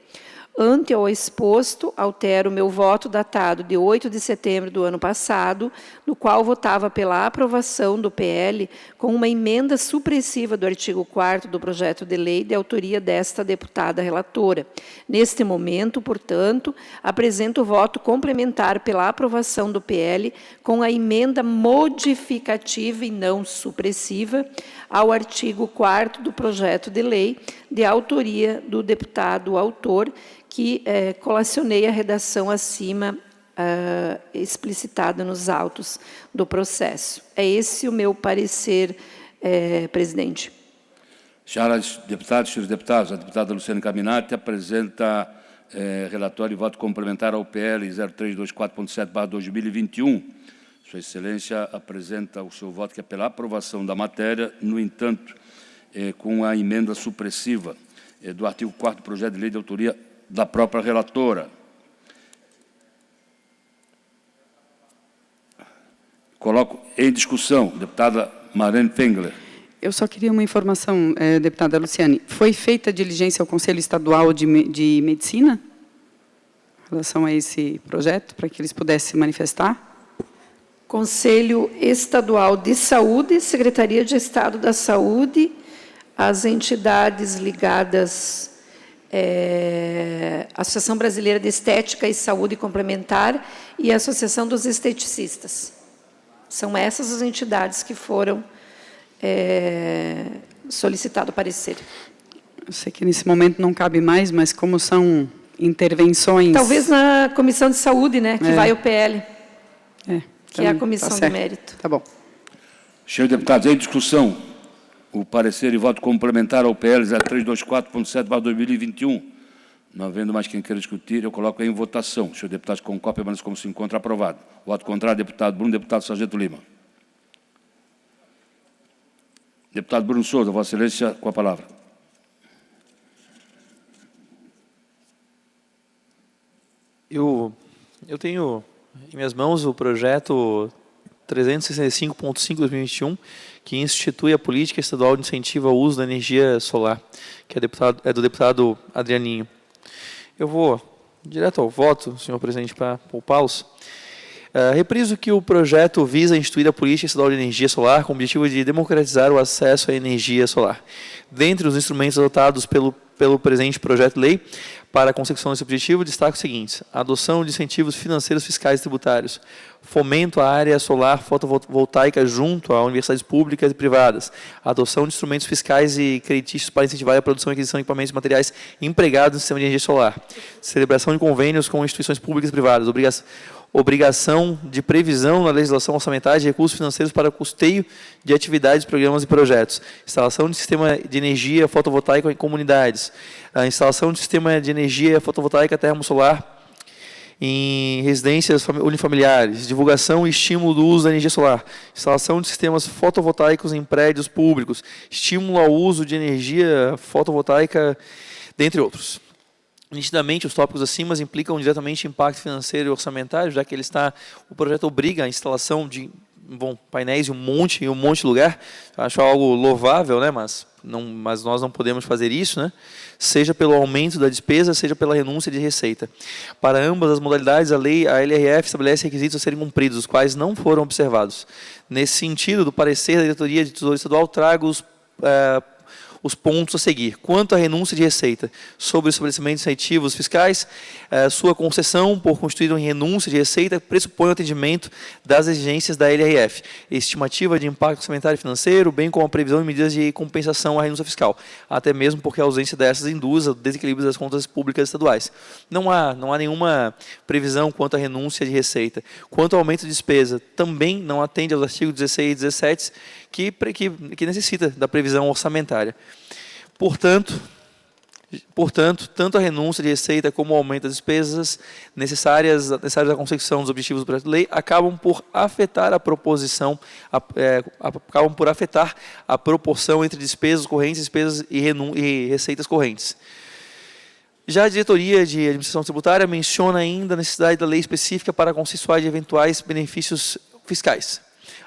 Speaker 4: Ante ao exposto, altero meu voto datado de 8 de setembro do ano passado, no qual votava pela aprovação do PL com uma emenda supressiva do artigo 4º do projeto de lei de autoria desta deputada relatora. Neste momento, portanto, apresento o voto complementar pela aprovação do PL com a emenda modificativa e não supressiva ao artigo 4º do projeto de lei de autoria do deputado autor, que colacionei a redação acima explicitada nos autos do processo. É esse o meu parecer, presidente.
Speaker 1: Senhoras deputadas, senhores deputados, a deputada Luciane Caminati apresenta relatório e voto complementar ao PL 0324.7/2021. Sua Excelência apresenta o seu voto, que é pela aprovação da matéria, no entanto, com a emenda supressiva do artigo 4º do projeto de lei de autoria da própria relatora. Coloco em discussão, deputada Marlene Fengler.
Speaker 5: Eu só queria uma informação, deputada Luciane. Foi feita diligência ao Conselho Estadual de Medicina em relação a esse projeto, para que eles pudessem se manifestar?
Speaker 4: Conselho Estadual de Saúde, Secretaria de Estado da Saúde, as entidades ligadas Associação Brasileira de Estética e Saúde Complementar e a Associação dos Esteticistas. São essas as entidades que foram solicitado parecer.
Speaker 5: Eu sei que nesse momento não cabe mais, mas como são intervenções...
Speaker 4: Talvez na Comissão de Saúde, né, que vai o PL, que é a Comissão de Mérito.
Speaker 5: Tá bom.
Speaker 1: Senhores deputados, em discussão, o parecer e voto complementar ao PL 0324.7/2021. Não havendo mais quem queira discutir, eu coloco em votação. Senhores deputados, com cópia, mas como se encontra, aprovado. Voto contrário, deputado Bruno, deputado Sargento Lima. Deputado Bruno Souza, Vossa Excelência, com a palavra.
Speaker 2: Eu tenho em minhas mãos o projeto 365.5/2021, que institui a política estadual de incentivo ao uso da energia solar, que é do deputado Adrianinho. Eu vou direto ao voto, senhor presidente, para poupá-los. Repriso que o projeto visa instituir a política estadual de energia solar com o objetivo de democratizar o acesso à energia solar. Dentre os instrumentos adotados pelo presente projeto de lei para a consecução desse objetivo, destaco os seguintes: a adoção de incentivos financeiros, fiscais e tributários, fomento à área solar fotovoltaica junto a universidades públicas e privadas, a adoção de instrumentos fiscais e creditícios para incentivar a produção e aquisição de equipamentos e materiais empregados no sistema de energia solar, celebração de convênios com instituições públicas e privadas, obrigação de previsão na legislação orçamentária de recursos financeiros para custeio de atividades, programas e projetos, instalação de sistema de energia fotovoltaica em comunidades, a instalação de sistema de energia fotovoltaica termosolar em residências unifamiliares, divulgação e estímulo do uso da energia solar, instalação de sistemas fotovoltaicos em prédios públicos, estímulo ao uso de energia fotovoltaica, dentre outros. Nitidamente, os tópicos acima implicam diretamente impacto financeiro e orçamentário, já que o projeto obriga a instalação de painéis em um monte de lugar. Acho algo louvável, né? Mas nós não podemos fazer isso, né? Seja pelo aumento da despesa, seja pela renúncia de receita. Para ambas as modalidades, a LRF estabelece requisitos a serem cumpridos, os quais não foram observados. Nesse sentido, do parecer da Diretoria de Tesouro Estadual, trago os pontos a seguir. Quanto à renúncia de receita sobre o estabelecimento de incentivos fiscais, sua concessão por constituir uma renúncia de receita pressupõe o atendimento das exigências da LRF, estimativa de impacto orçamentário e financeiro, bem como a previsão de medidas de compensação à renúncia fiscal, até mesmo porque a ausência dessas induz ao desequilíbrio das contas públicas estaduais. Não há nenhuma previsão quanto à renúncia de receita. Quanto ao aumento de despesa, também não atende aos artigos 16 e 17, que necessita da previsão orçamentária. Portanto, tanto a renúncia de receita como o aumento das despesas necessárias à consecução dos objetivos do projeto de lei acabam por afetar a proporção entre despesas correntes, despesas e receitas correntes. Já a Diretoria de Administração Tributária menciona ainda a necessidade da lei específica para consensuar de eventuais benefícios fiscais.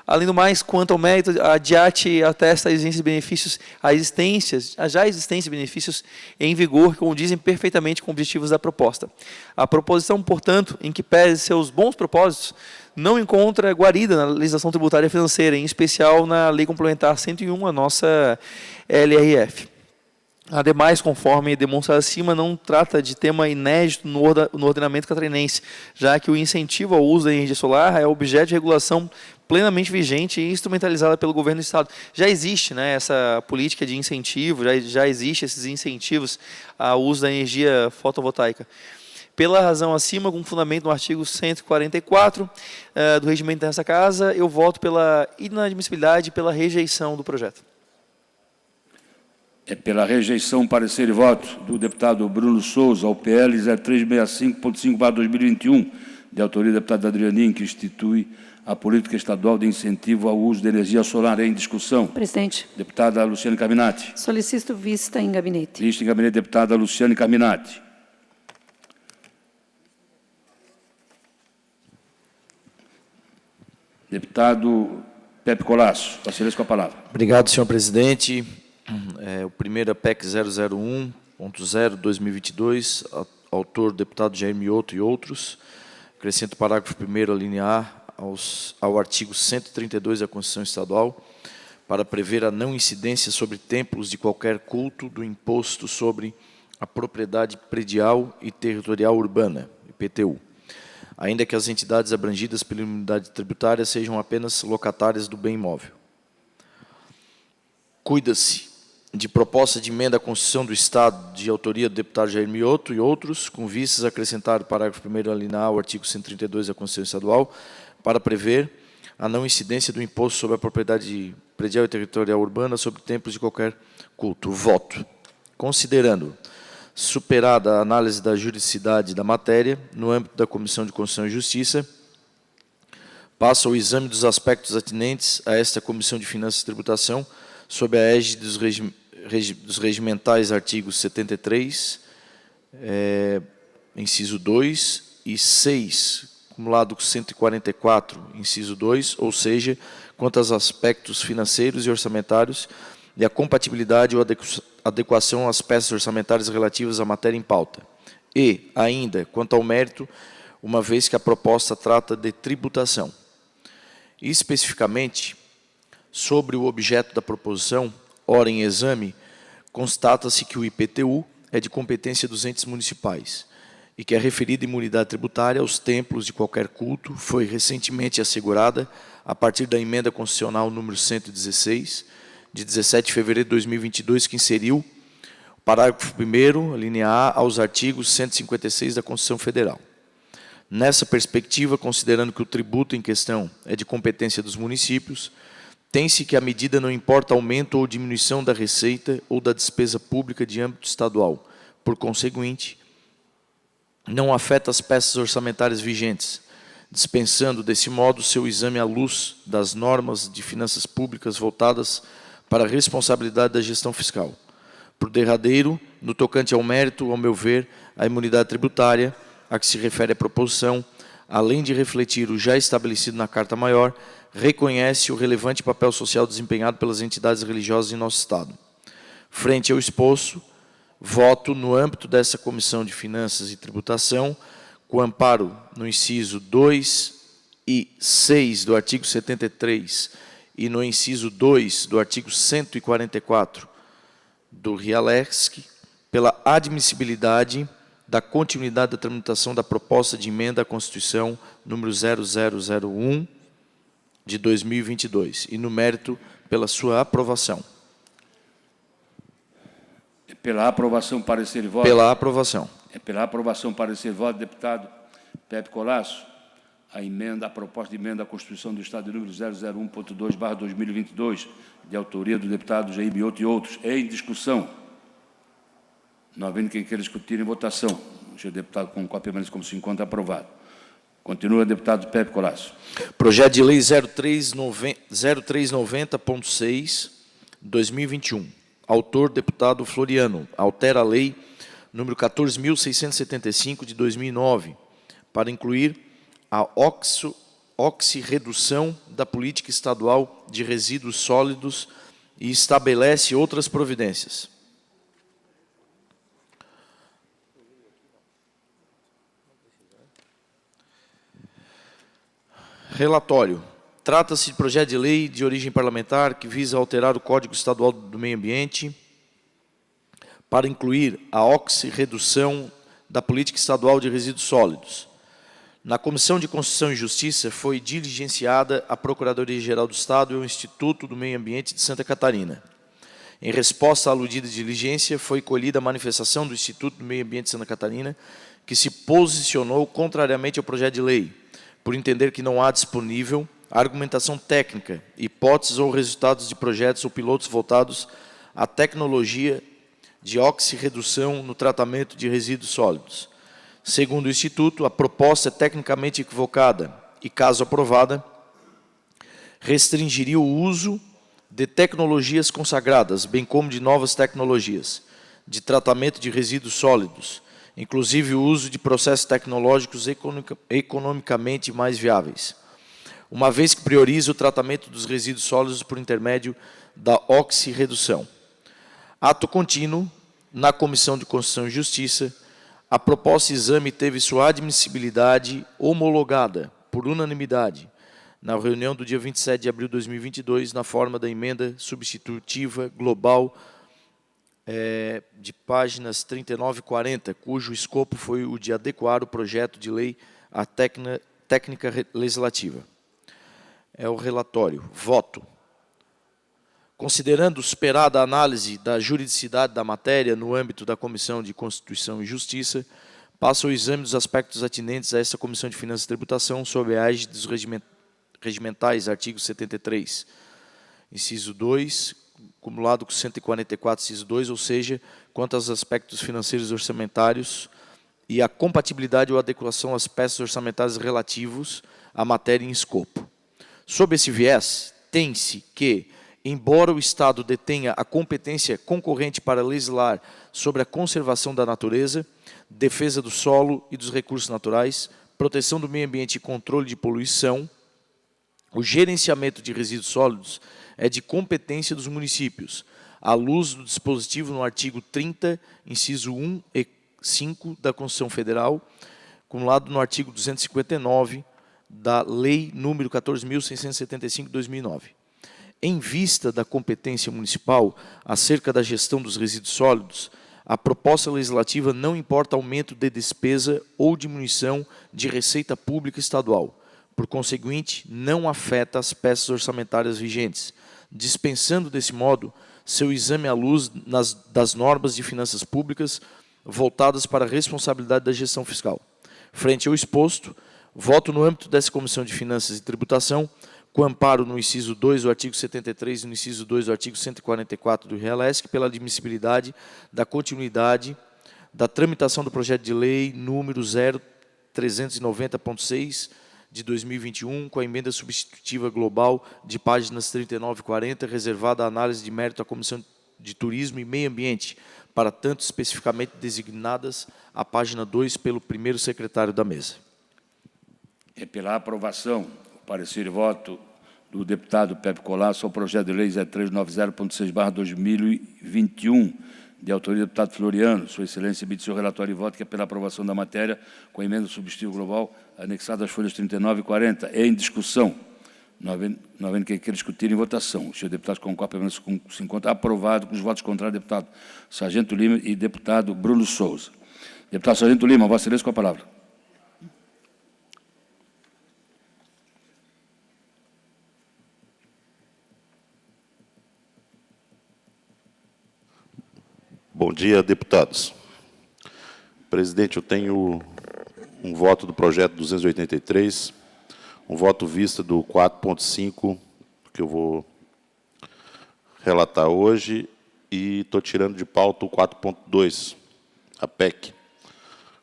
Speaker 2: Além do mais, quanto ao mérito, a DIAT atesta a existência de benefícios, a já existência de benefícios em vigor que condizem perfeitamente com os objetivos da proposta. A proposição, portanto, em que pese seus bons propósitos, não encontra guarida na legislação tributária financeira, em especial na Lei Complementar 101, a nossa LRF. Ademais, conforme demonstrado acima, não trata de tema inédito no ordenamento catarinense, já que o incentivo ao uso da energia solar é objeto de regulação plenamente vigente e instrumentalizada pelo governo do Estado. Já existe, né, essa política de incentivo, já existe esses incentivos ao uso da energia fotovoltaica. Pela razão acima, com fundamento no artigo 144 do regimento dessa Casa, eu voto pela inadmissibilidade e pela rejeição do projeto.
Speaker 1: É pela rejeição, parecer e voto do deputado Bruno Souza ao PL 0365.5/2021, de autoria do deputado Adrianinho, que institui a política estadual de incentivo ao uso de energia solar. Em discussão.
Speaker 4: Presidente.
Speaker 1: Deputada Luciane Carminati.
Speaker 4: Solicito vista em gabinete.
Speaker 1: Vista em gabinete, deputada Luciane Carminati. Deputado Pepe Colasso, Vossa Excelência, com a palavra.
Speaker 6: Obrigado, senhor presidente. O primeiro é PEC 001.0/2022, autor deputado Jair Mioto e outros. Acrescento o parágrafo 1º, a linha A, ao artigo 132 da Constituição Estadual, para prever a não incidência sobre templos de qualquer culto do imposto sobre à propriedade predial e territorial urbana, IPTU, ainda que as entidades abrangidas pela unidade tributária sejam apenas locatárias do bem imóvel. Cuida-se de proposta de emenda à Constituição do Estado de autoria do deputado Jair Mioto e outros, com vistas a acrescentar o parágrafo 1º alínea A ao artigo 132 da Constituição Estadual, para prever a não incidência do imposto sobre a propriedade predial e territorial urbana sobre templos de qualquer culto. Voto. Considerando superada a análise da juridicidade da matéria, no âmbito da Comissão de Constituição e Justiça, passa ao exame dos aspectos atinentes a esta Comissão de Finanças e Tributação, sob a égide dos regimentais artigos 73, inciso 2 e 6, acumulado com 144, inciso 2, ou seja, quanto aos aspectos financeiros e orçamentários e a compatibilidade ou adequação às peças orçamentárias relativas à matéria em pauta. E, ainda, quanto ao mérito, uma vez que a proposta trata de tributação. Especificamente, sobre o objeto da proposição, ora em exame, constata-se que o IPTU é de competência dos entes municipais e que a referida imunidade tributária aos templos de qualquer culto foi recentemente assegurada a partir da emenda constitucional número 116, de 17 de fevereiro de 2022, que inseriu o parágrafo 1º, alínea A, aos artigos 156 da Constituição Federal. Nessa perspectiva, considerando que o tributo em questão é de competência dos municípios, tem-se que a medida não importa aumento ou diminuição da receita ou da despesa pública de âmbito estadual. Por conseguinte, não afeta as peças orçamentárias vigentes, dispensando, desse modo, seu exame à luz das normas de finanças públicas voltadas para a responsabilidade da gestão fiscal. Por derradeiro, no tocante ao mérito, ao meu ver, a imunidade tributária, a que se refere a proposição, além de refletir o já estabelecido na Carta Maior, reconhece o relevante papel social desempenhado pelas entidades religiosas em nosso Estado. Frente ao exposto, voto no âmbito dessa Comissão de Finanças e Tributação, com amparo no inciso 2 e 6 do artigo 73 e no inciso 2 do artigo 144 do RIALESC, pela admissibilidade da continuidade da tramitação da proposta de emenda à Constituição número 0001 de 2022 e, no mérito, pela sua aprovação.
Speaker 1: Pela aprovação, parecer e voto.
Speaker 6: Pela aprovação.
Speaker 1: Pela aprovação, parecer e voto, deputado Pepe Colasso, a proposta de emenda à Constituição do Estado de número 001.2/2022, de autoria do deputado Jair Mioto e outros, em discussão. Não havendo quem queira discutir em votação. O senhor deputado, com a permanência como se encontra, aprovado. Continua, deputado Pepe Colasso.
Speaker 6: Projeto de Lei 0390.6, 2021. Autor, deputado Floriano. Altera a Lei número 14.675, de 2009, para incluir a oxirredução da política estadual de resíduos sólidos e estabelece outras providências. Relatório. Trata-se de projeto de lei de origem parlamentar que visa alterar o Código Estadual do Meio Ambiente para incluir a oxirredução da política estadual de resíduos sólidos. Na Comissão de Constituição e Justiça foi diligenciada a Procuradoria-Geral do Estado e o Instituto do Meio Ambiente de Santa Catarina. Em resposta à aludida diligência, foi colhida a manifestação do Instituto do Meio Ambiente de Santa Catarina, que se posicionou contrariamente ao projeto de lei, por entender que não há disponível argumentação técnica, hipóteses ou resultados de projetos ou pilotos voltados à tecnologia de oxirredução no tratamento de resíduos sólidos. Segundo o Instituto, a proposta é tecnicamente equivocada e, caso aprovada, restringiria o uso de tecnologias consagradas, bem como de novas tecnologias de tratamento de resíduos sólidos, inclusive o uso de processos tecnológicos economicamente mais viáveis, uma vez que prioriza o tratamento dos resíduos sólidos por intermédio da oxirredução. Ato contínuo, na Comissão de Constituição e Justiça, a proposta de exame teve sua admissibilidade homologada, por unanimidade, na reunião do dia 27 de abril de 2022, na forma da emenda substitutiva global de páginas 39 e 40, cujo escopo foi o de adequar o projeto de lei à técnica legislativa. É o relatório. Voto. Considerando superada a análise da juridicidade da matéria no âmbito da Comissão de Constituição e Justiça, passo ao exame dos aspectos atinentes a esta Comissão de Finanças e Tributação sob a égide dos regimentais, artigo 73, inciso 2, cumulado com 144, inciso 2, ou seja, quanto aos aspectos financeiros e orçamentários e a compatibilidade ou adequação às peças orçamentárias relativos à matéria em escopo. Sob esse viés, tem-se que, embora o Estado detenha a competência concorrente para legislar sobre a conservação da natureza, defesa do solo e dos recursos naturais, proteção do meio ambiente e controle de poluição, o gerenciamento de resíduos sólidos é de competência dos municípios, à luz do dispositivo no artigo 30, inciso 1 e 5 da Constituição Federal, cumulado no artigo 259 da Lei nº 14.675 de 2009. Em vista da competência municipal acerca da gestão dos resíduos sólidos, a proposta legislativa não importa aumento de despesa ou diminuição de receita pública estadual. Por conseguinte, não afeta as peças orçamentárias vigentes, dispensando, desse modo, seu exame à luz das normas de finanças públicas voltadas para a responsabilidade da gestão fiscal. Frente ao exposto, voto no âmbito dessa Comissão de Finanças e Tributação, com amparo no inciso 2 do artigo 73 e no inciso 2 do artigo 144 do REALESC, pela admissibilidade da continuidade da tramitação do projeto de lei número 0390.6 de 2021, com a emenda substitutiva global de páginas 39 e 40, reservada à análise de mérito à Comissão de Turismo e Meio Ambiente, para tanto especificamente designadas a página 2 pelo primeiro secretário da mesa.
Speaker 1: É pela aprovação, o parecer e voto do deputado Pepe Colasso ao projeto de lei 0390.6/2021, de autoria do deputado Floriano. Sua Excelência emite seu relatório e voto, que é pela aprovação da matéria, com a emenda substitutiva global, anexada às folhas 39 e 40. É em discussão. Não havendo quem queira discutir em votação. O senhor deputado concorda, se encontra aprovado com os votos contrários do deputado Sargento Lima e deputado Bruno Souza. Deputado Sargento Lima, Vossa Excelência, com a palavra.
Speaker 7: Bom dia, deputados. Presidente, eu tenho um voto do projeto 283, um voto vista do 4.5, que eu vou relatar hoje, e estou tirando de pauta o 4.2, a PEC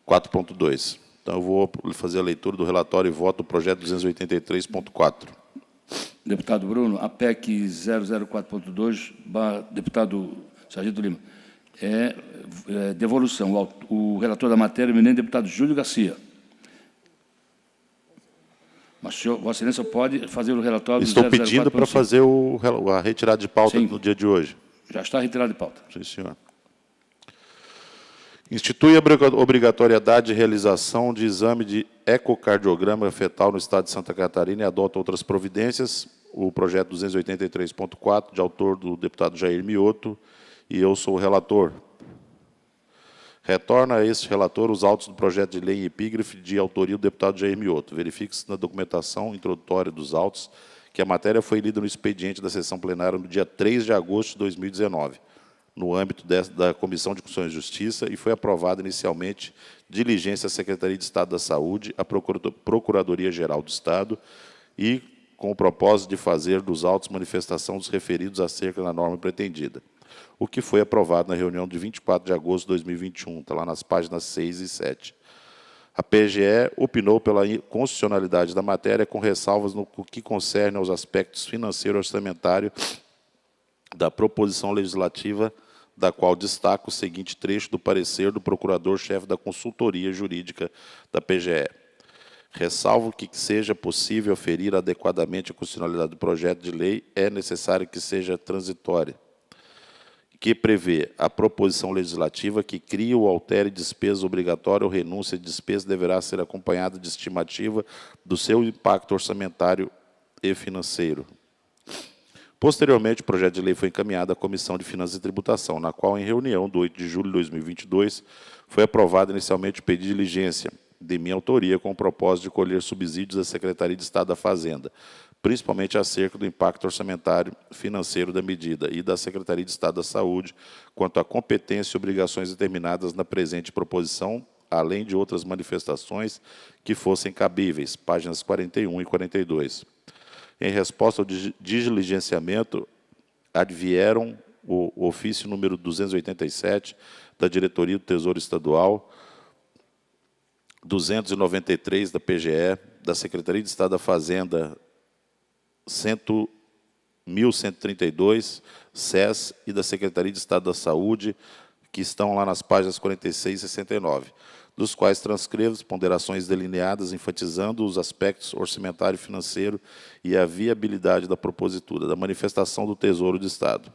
Speaker 7: 4.2. Então, eu vou fazer a leitura do relatório e voto do projeto 283.4.
Speaker 1: Deputado Bruno, a PEC 004.2, deputado Sargento Lima, é devolução. O relator da matéria, o eminente deputado Júlio Garcia. Mas, senhor, Vossa Excelência pode fazer o relatório...
Speaker 7: Estou pedindo para fazer a retirada de pauta. Sim, no dia de hoje.
Speaker 1: Já está retirado de pauta.
Speaker 7: Sim, senhor. Institui a obrigatoriedade de realização de exame de ecocardiograma fetal no Estado de Santa Catarina e adota outras providências. O projeto 283.4, de autor do deputado Jair Mioto, e eu sou o relator. Retorna a este relator os autos do projeto de lei em epígrafe de autoria do deputado Jair Mioto. Verifique-se na documentação introdutória dos autos que a matéria foi lida no expediente da sessão plenária no dia 3 de agosto de 2019, no âmbito da Comissão de Constituição e Justiça, e foi aprovada inicialmente diligência à Secretaria de Estado da Saúde, à Procuradoria-Geral do Estado, e com o propósito de fazer dos autos manifestação dos referidos acerca da norma pretendida, o que foi aprovado na reunião de 24 de agosto de 2021, está lá nas páginas 6 e 7. A PGE opinou pela constitucionalidade da matéria, com ressalvas no que concerne aos aspectos financeiro e orçamentário da proposição legislativa, da qual destaca o seguinte trecho do parecer do procurador-chefe da Consultoria Jurídica da PGE. Ressalvo que seja possível aferir adequadamente a constitucionalidade do projeto de lei, é necessário que seja transitória, que prevê a proposição legislativa que cria ou altere despesa obrigatória ou renúncia de despesa deverá ser acompanhada de estimativa do seu impacto orçamentário e financeiro. Posteriormente, o projeto de lei foi encaminhado à Comissão de Finanças e Tributação, na qual, em reunião do 8 de julho de 2022, foi aprovado inicialmente o pedido de diligência de minha autoria com o propósito de colher subsídios da Secretaria de Estado da Fazenda, principalmente acerca do impacto orçamentário financeiro da medida e da Secretaria de Estado da Saúde quanto à competência e obrigações determinadas na presente proposição, além de outras manifestações que fossem cabíveis, páginas 41 e 42. Em resposta ao diligenciamento, advieram o ofício número 287 da Diretoria do Tesouro Estadual, 293 da PGE, da Secretaria de Estado da Fazenda, 1132, SES e da Secretaria de Estado da Saúde, que estão lá nas páginas 46 e 69, dos quais transcrevo as ponderações delineadas, enfatizando os aspectos orçamentário e financeiro e a viabilidade da propositura, da manifestação do Tesouro de Estado.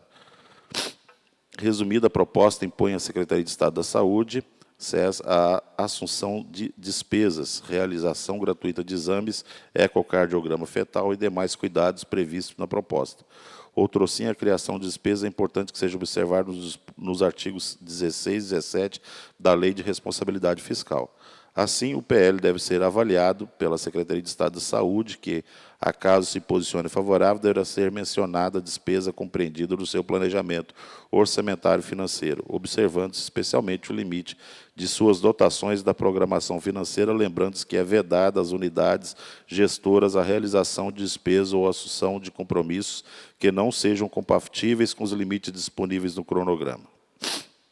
Speaker 7: Resumida, a proposta impõe à Secretaria de Estado da Saúde, SES, a assunção de despesas, realização gratuita de exames, ecocardiograma fetal e demais cuidados previstos na proposta. Outrosim, a criação de despesas é importante que seja observado nos artigos 16 e 17 da Lei de Responsabilidade Fiscal. Assim, o PL deve ser avaliado pela Secretaria de Estado da Saúde, que, acaso se posicione favorável, deverá ser mencionada a despesa compreendida no seu planejamento orçamentário financeiro, observando-se especialmente o limite de suas dotações da programação financeira, lembrando-se que é vedada às unidades gestoras a realização de despesas ou assunção de compromissos que não sejam compatíveis com os limites disponíveis no cronograma.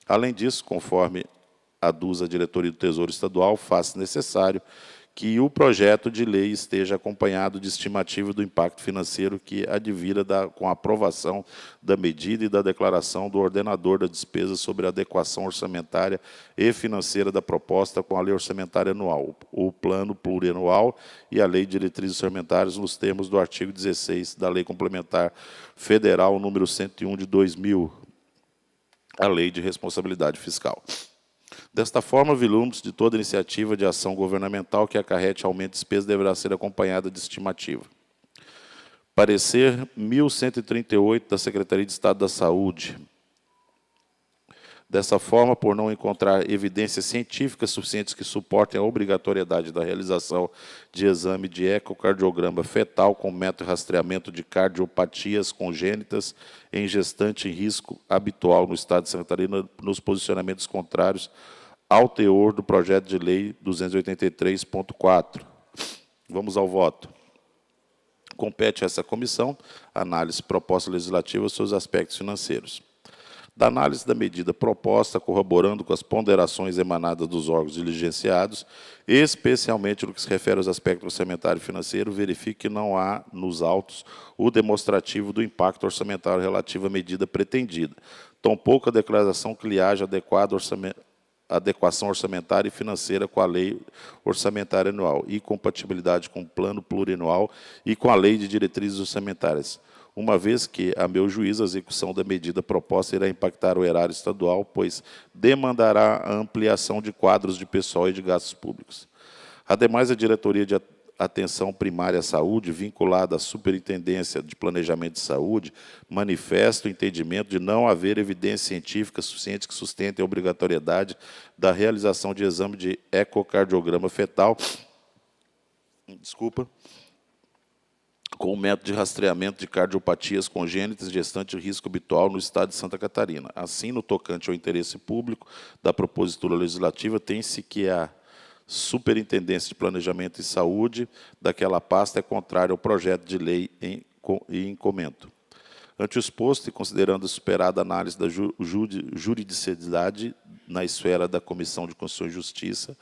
Speaker 7: Além disso, conforme aduz a Diretoria do Tesouro Estadual, faz necessário que o projeto de lei esteja acompanhado de estimativa do impacto financeiro que advira com a aprovação da medida e da declaração do ordenador da despesa sobre a adequação orçamentária e financeira da proposta com a Lei Orçamentária Anual, o Plano Plurianual e a Lei de Diretrizes Orçamentárias nos termos do artigo 16 da Lei Complementar Federal número 101 de 2000, a Lei de Responsabilidade Fiscal. Desta forma, vislumbre de toda iniciativa de ação governamental que acarrete aumento de despesa deverá ser acompanhada de estimativa. Parecer 1138 da Secretaria de Estado da Saúde. Dessa forma, por não encontrar evidências científicas suficientes que suportem a obrigatoriedade da realização de exame de ecocardiograma fetal com método de rastreamento de cardiopatias congênitas em gestante em risco habitual no Estado de Santa Catarina, nos posicionamentos contrários ao teor do projeto de lei 283.4. Vamos ao voto. Compete a essa comissão a análise proposta legislativa sobre os aspectos financeiros. Da análise da medida proposta, corroborando com as ponderações emanadas dos órgãos diligenciados, especialmente no que se refere aos aspectos orçamentário e financeiro, verifique que não há nos autos o demonstrativo do impacto orçamentário relativo à medida pretendida, tampouco a declaração que lhe haja adequação orçamentária e financeira com a Lei Orçamentária Anual e compatibilidade com o Plano Plurianual e com a Lei de Diretrizes Orçamentárias, uma vez que, a meu juízo, a execução da medida proposta irá impactar o erário estadual, pois demandará a ampliação de quadros de pessoal e de gastos públicos. Ademais, a Diretoria de Atenção Primária à Saúde, vinculada à Superintendência de Planejamento de Saúde, manifesta o entendimento de não haver evidência científica suficiente que sustente a obrigatoriedade da realização de exame de ecocardiograma fetal, com o método de rastreamento de cardiopatias congênitas gestante de risco habitual no Estado de Santa Catarina. Assim, no tocante ao interesse público da propositura legislativa, tem-se que a Superintendência de Planejamento e Saúde daquela pasta é contrária ao projeto de lei em comento. Ante o exposto e considerando superada a análise da juridicedade na esfera da Comissão de Constituição e Justiça,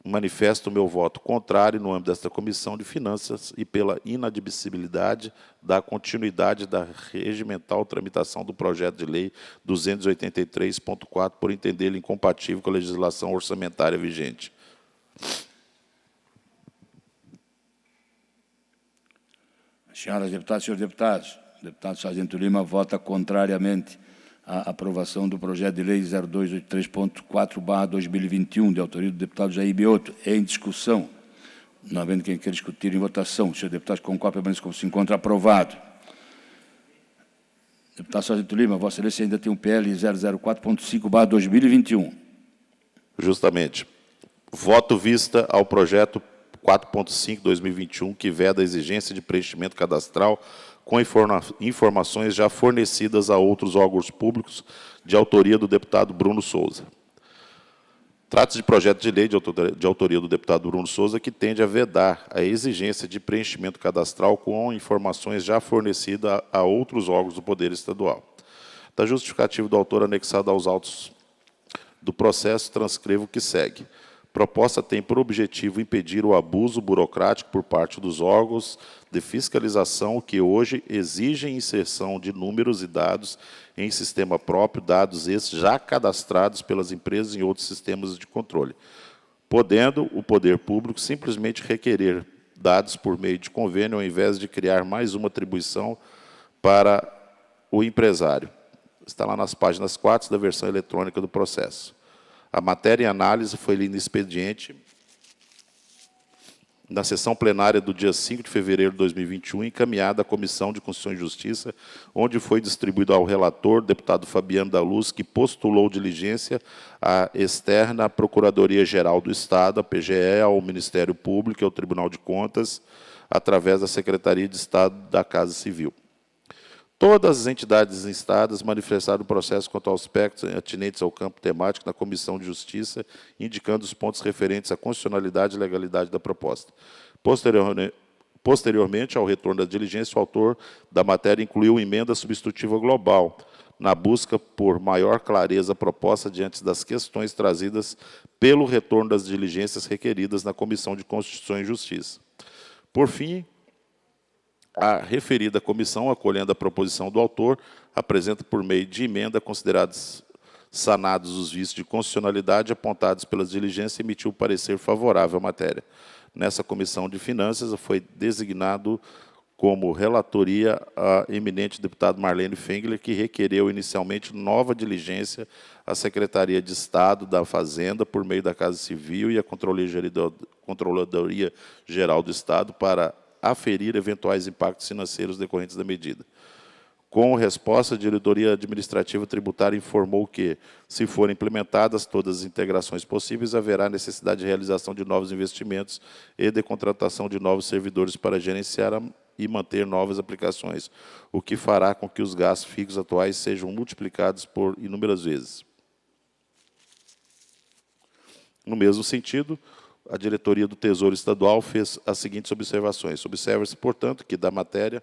Speaker 7: manifesto o meu voto contrário no âmbito desta Comissão de Finanças e pela inadmissibilidade da continuidade da regimental tramitação do projeto de lei 283.4, por entendê-lo incompatível com a legislação orçamentária vigente.
Speaker 1: Senhoras deputadas e senhores deputados, o deputado Sargento Lima vota contrariamente à aprovação do projeto de lei 0283.4/2021, de autoria do deputado Jair Bioto. Em discussão. Não havendo quem queira discutir, em votação. Senhores deputados, concordam, permaneçam como se encontra aprovado. Deputado Sargento Lima, Vossa Excelência ainda tem um PL 004.5/2021.
Speaker 7: Justamente. Voto vista ao projeto 4.5/2021, que veda a exigência de preenchimento cadastral com informações já fornecidas a outros órgãos públicos, de autoria do deputado Bruno Souza. Trata-se de projeto de lei de autoria do deputado Bruno Souza, que tende a vedar a exigência de preenchimento cadastral com informações já fornecidas a outros órgãos do Poder Estadual. Da justificativa do autor anexada aos autos do processo, transcrevo o que segue. Proposta tem por objetivo impedir o abuso burocrático por parte dos órgãos de fiscalização que hoje exigem inserção de números e dados em sistema próprio, dados esses já cadastrados pelas empresas em outros sistemas de controle, podendo o poder público simplesmente requerer dados por meio de convênio, ao invés de criar mais uma atribuição para o empresário. Está lá nas páginas 4 da versão eletrônica do processo. A matéria em análise foi lida no expediente na sessão plenária do dia 5 de fevereiro de 2021, encaminhada à Comissão de Constituição e Justiça, onde foi distribuído ao relator, deputado Fabiano da Luz, que postulou diligência à externa à Procuradoria-Geral do Estado, a PGE, ao Ministério Público e ao Tribunal de Contas, através da Secretaria de Estado da Casa Civil. Todas as entidades instadas manifestaram o processo quanto aos aspectos atinentes ao campo temático na Comissão de Justiça, indicando os pontos referentes à constitucionalidade e legalidade da proposta. Posteriormente, ao retorno da diligência, o autor da matéria incluiu emenda substitutiva global, na busca por maior clareza proposta diante das questões trazidas pelo retorno das diligências requeridas na Comissão de Constituição e Justiça. Por fim, a referida comissão, acolhendo a proposição do autor, apresenta por meio de emenda considerados sanados os vícios de constitucionalidade apontados pelas diligências e emitiu parecer favorável à matéria. Nessa comissão de finanças foi designado como relatoria a eminente deputado Marlene Fengler, que requereu inicialmente nova diligência à Secretaria de Estado da Fazenda por meio da Casa Civil e à Controladoria Geral do Estado para aferir eventuais impactos financeiros decorrentes da medida. Com resposta, a Diretoria Administrativa Tributária informou que, se forem implementadas todas as integrações possíveis, haverá necessidade de realização de novos investimentos e de contratação de novos servidores para gerenciar e manter novas aplicações, o que fará com que os gastos fixos atuais sejam multiplicados por inúmeras vezes. No mesmo sentido, a diretoria do Tesouro Estadual fez as seguintes observações. Observa-se, portanto, que da matéria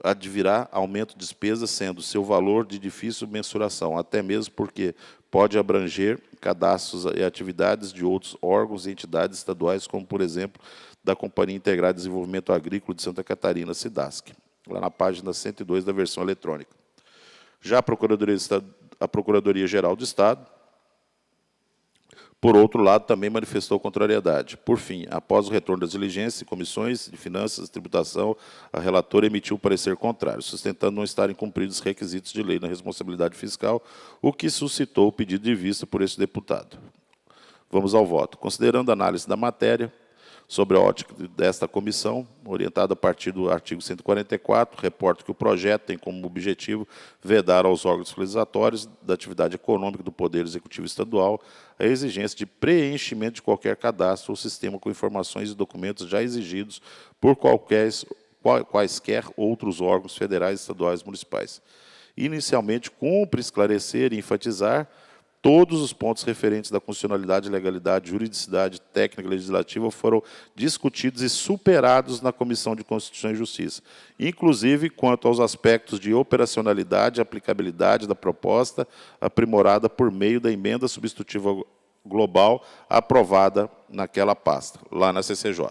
Speaker 7: advirá aumento de despesas, sendo seu valor de difícil mensuração, até mesmo porque pode abranger cadastros e atividades de outros órgãos e entidades estaduais, como, por exemplo, da Companhia Integrada de Desenvolvimento Agrícola de Santa Catarina, SIDASC, lá na página 102 da versão eletrônica. Já a Procuradoria-Geral do Estado, por outro lado, também manifestou contrariedade. Por fim, após o retorno das diligências e comissões de finanças e tributação, a relatora emitiu parecer contrário, sustentando não estarem cumpridos os requisitos de lei na responsabilidade fiscal, o que suscitou o pedido de vista por esse deputado. Vamos ao voto. Considerando a análise da matéria, sobre a ótica desta comissão, orientada a partir do artigo 144, reporto que o projeto tem como objetivo vedar aos órgãos fiscalizatórios da atividade econômica do Poder Executivo Estadual a exigência de preenchimento de qualquer cadastro ou sistema com informações e documentos já exigidos por quaisquer outros órgãos federais, estaduais e municipais. Inicialmente, cumpre esclarecer e enfatizar todos os pontos referentes da constitucionalidade, legalidade, juridicidade, técnica e legislativa foram discutidos e superados na Comissão de Constituição e Justiça, inclusive quanto aos aspectos de operacionalidade e aplicabilidade da proposta, aprimorada por meio da emenda substitutiva global aprovada naquela pasta, lá na CCJ.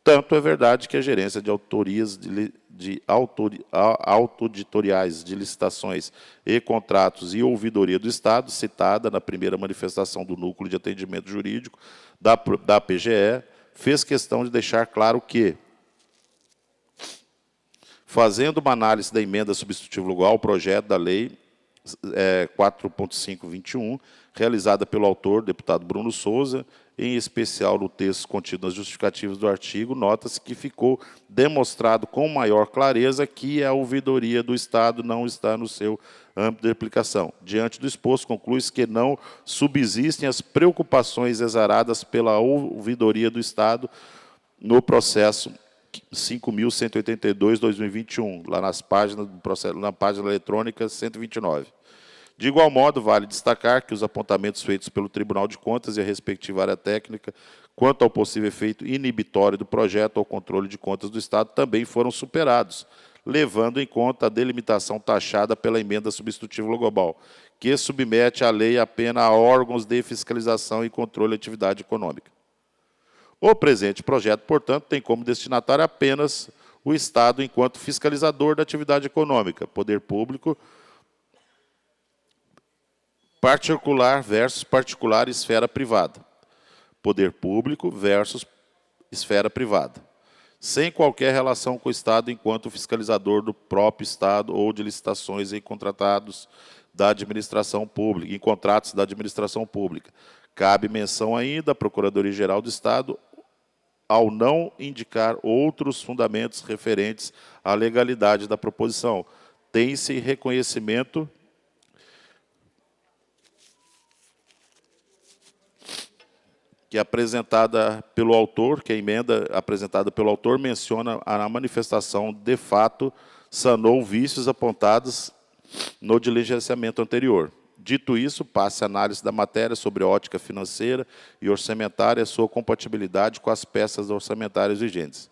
Speaker 7: Tanto é verdade que a gerência de autorias auditoriais de licitações e contratos e ouvidoria do Estado, citada na primeira manifestação do Núcleo de Atendimento Jurídico da PGE, fez questão de deixar claro que, fazendo uma análise da emenda substitutiva global ao projeto da Lei 4.521, realizada pelo autor, deputado Bruno Souza, em especial no texto contido nas justificativas do artigo, nota-se que ficou demonstrado com maior clareza que a ouvidoria do Estado não está no seu âmbito de aplicação. Diante do exposto, conclui-se que não subsistem as preocupações exaradas pela ouvidoria do Estado no processo 5.182/2021, lá nas páginas do processo, na página eletrônica 129. De igual modo, vale destacar que os apontamentos feitos pelo Tribunal de Contas e a respectiva área técnica quanto ao possível efeito inibitório do projeto ao controle de contas do Estado também foram superados, levando em conta a delimitação taxada pela emenda substitutiva global, que submete a lei apenas a órgãos de fiscalização e controle da atividade econômica. O presente projeto, portanto, tem como destinatário apenas o Estado enquanto fiscalizador da atividade econômica, poder público, particular versus particular e esfera privada. Poder público versus esfera privada. Sem qualquer relação com o Estado enquanto fiscalizador do próprio Estado ou de licitações em contratados da administração pública, em contratos da administração pública. Cabe menção ainda à Procuradoria-Geral do Estado ao não indicar outros fundamentos referentes à legalidade da proposição. Tem-se reconhecimento que apresentada pelo autor, que a emenda apresentada pelo autor menciona a manifestação de fato sanou vícios apontados no diligenciamento anterior. Dito isso, passe a análise da matéria sobre ótica financeira e orçamentária e sua compatibilidade com as peças orçamentárias vigentes.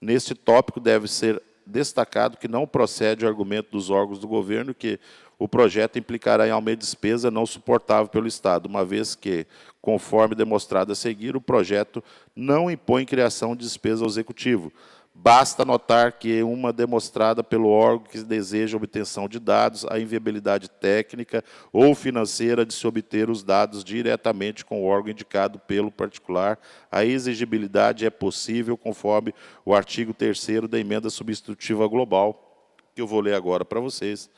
Speaker 7: Neste tópico deve ser destacado que não procede o argumento dos órgãos do governo que o projeto implicará em aumento de despesa não suportável pelo Estado, uma vez que, conforme demonstrado a seguir, o projeto não impõe criação de despesa ao Executivo. Basta notar que uma demonstrada pelo órgão que deseja obtenção de dados, a inviabilidade técnica ou financeira de se obter os dados diretamente com o órgão indicado pelo particular, a exigibilidade é possível conforme o artigo 3º da emenda substitutiva global, que eu vou ler agora para vocês.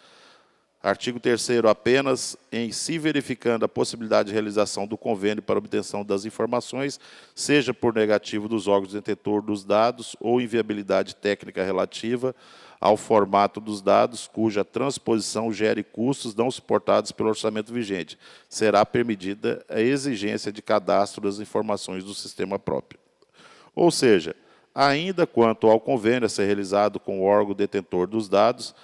Speaker 7: Artigo 3º, apenas em se verificando a possibilidade de realização do convênio para obtenção das informações, seja por negativo dos órgãos detentor dos dados ou inviabilidade técnica relativa ao formato dos dados, cuja transposição gere custos não suportados pelo orçamento vigente, será permitida a exigência de cadastro das informações do sistema próprio. Ou seja, ainda quanto ao convênio a ser realizado com o órgão detentor dos dados,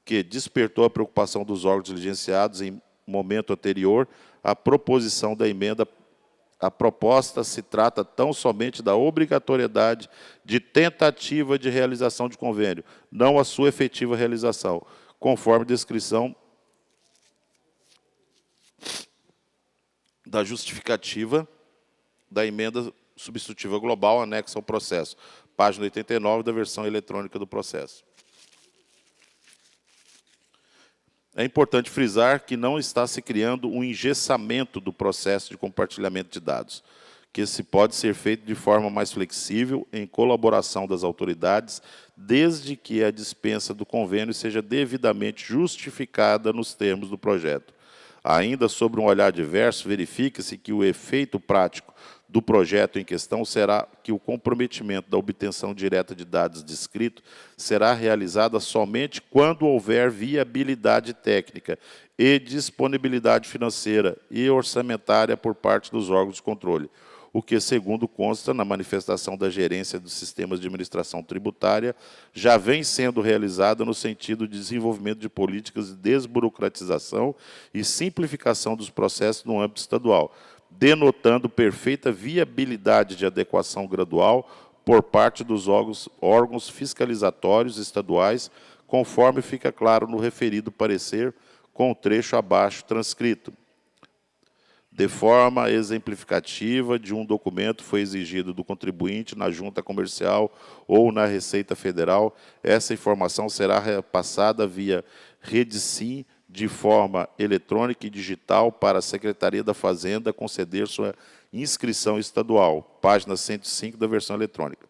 Speaker 7: que despertou a preocupação dos órgãos diligenciados em momento anterior, a proposição da emenda, a proposta se trata tão somente da obrigatoriedade de tentativa de realização de convênio, não a sua efetiva realização, conforme descrição da justificativa da emenda substitutiva global anexa ao processo, página 89 da versão eletrônica do processo. É importante frisar que não está se criando um engessamento do processo de compartilhamento de dados, que se pode ser feito de forma mais flexível, em colaboração das autoridades, desde que a dispensa do convênio seja devidamente justificada nos termos do projeto. Ainda sobre um olhar diverso, verifica-se que o efeito prático do projeto em questão será que o comprometimento da obtenção direta de dados descrito será realizada somente quando houver viabilidade técnica e disponibilidade financeira e orçamentária por parte dos órgãos de controle, o que, segundo consta na manifestação da Gerência dos Sistemas de Administração Tributária, já vem sendo realizada no sentido de desenvolvimento de políticas de desburocratização e simplificação dos processos no âmbito estadual, denotando perfeita viabilidade de adequação gradual por parte dos órgãos fiscalizatórios estaduais, conforme fica claro no referido parecer, com o trecho abaixo transcrito. De forma exemplificativa de um documento foi exigido do contribuinte na junta comercial ou na Receita Federal, essa informação será repassada via RedeSim, de forma eletrônica e digital para a Secretaria da Fazenda conceder sua inscrição estadual, página 105 da versão eletrônica.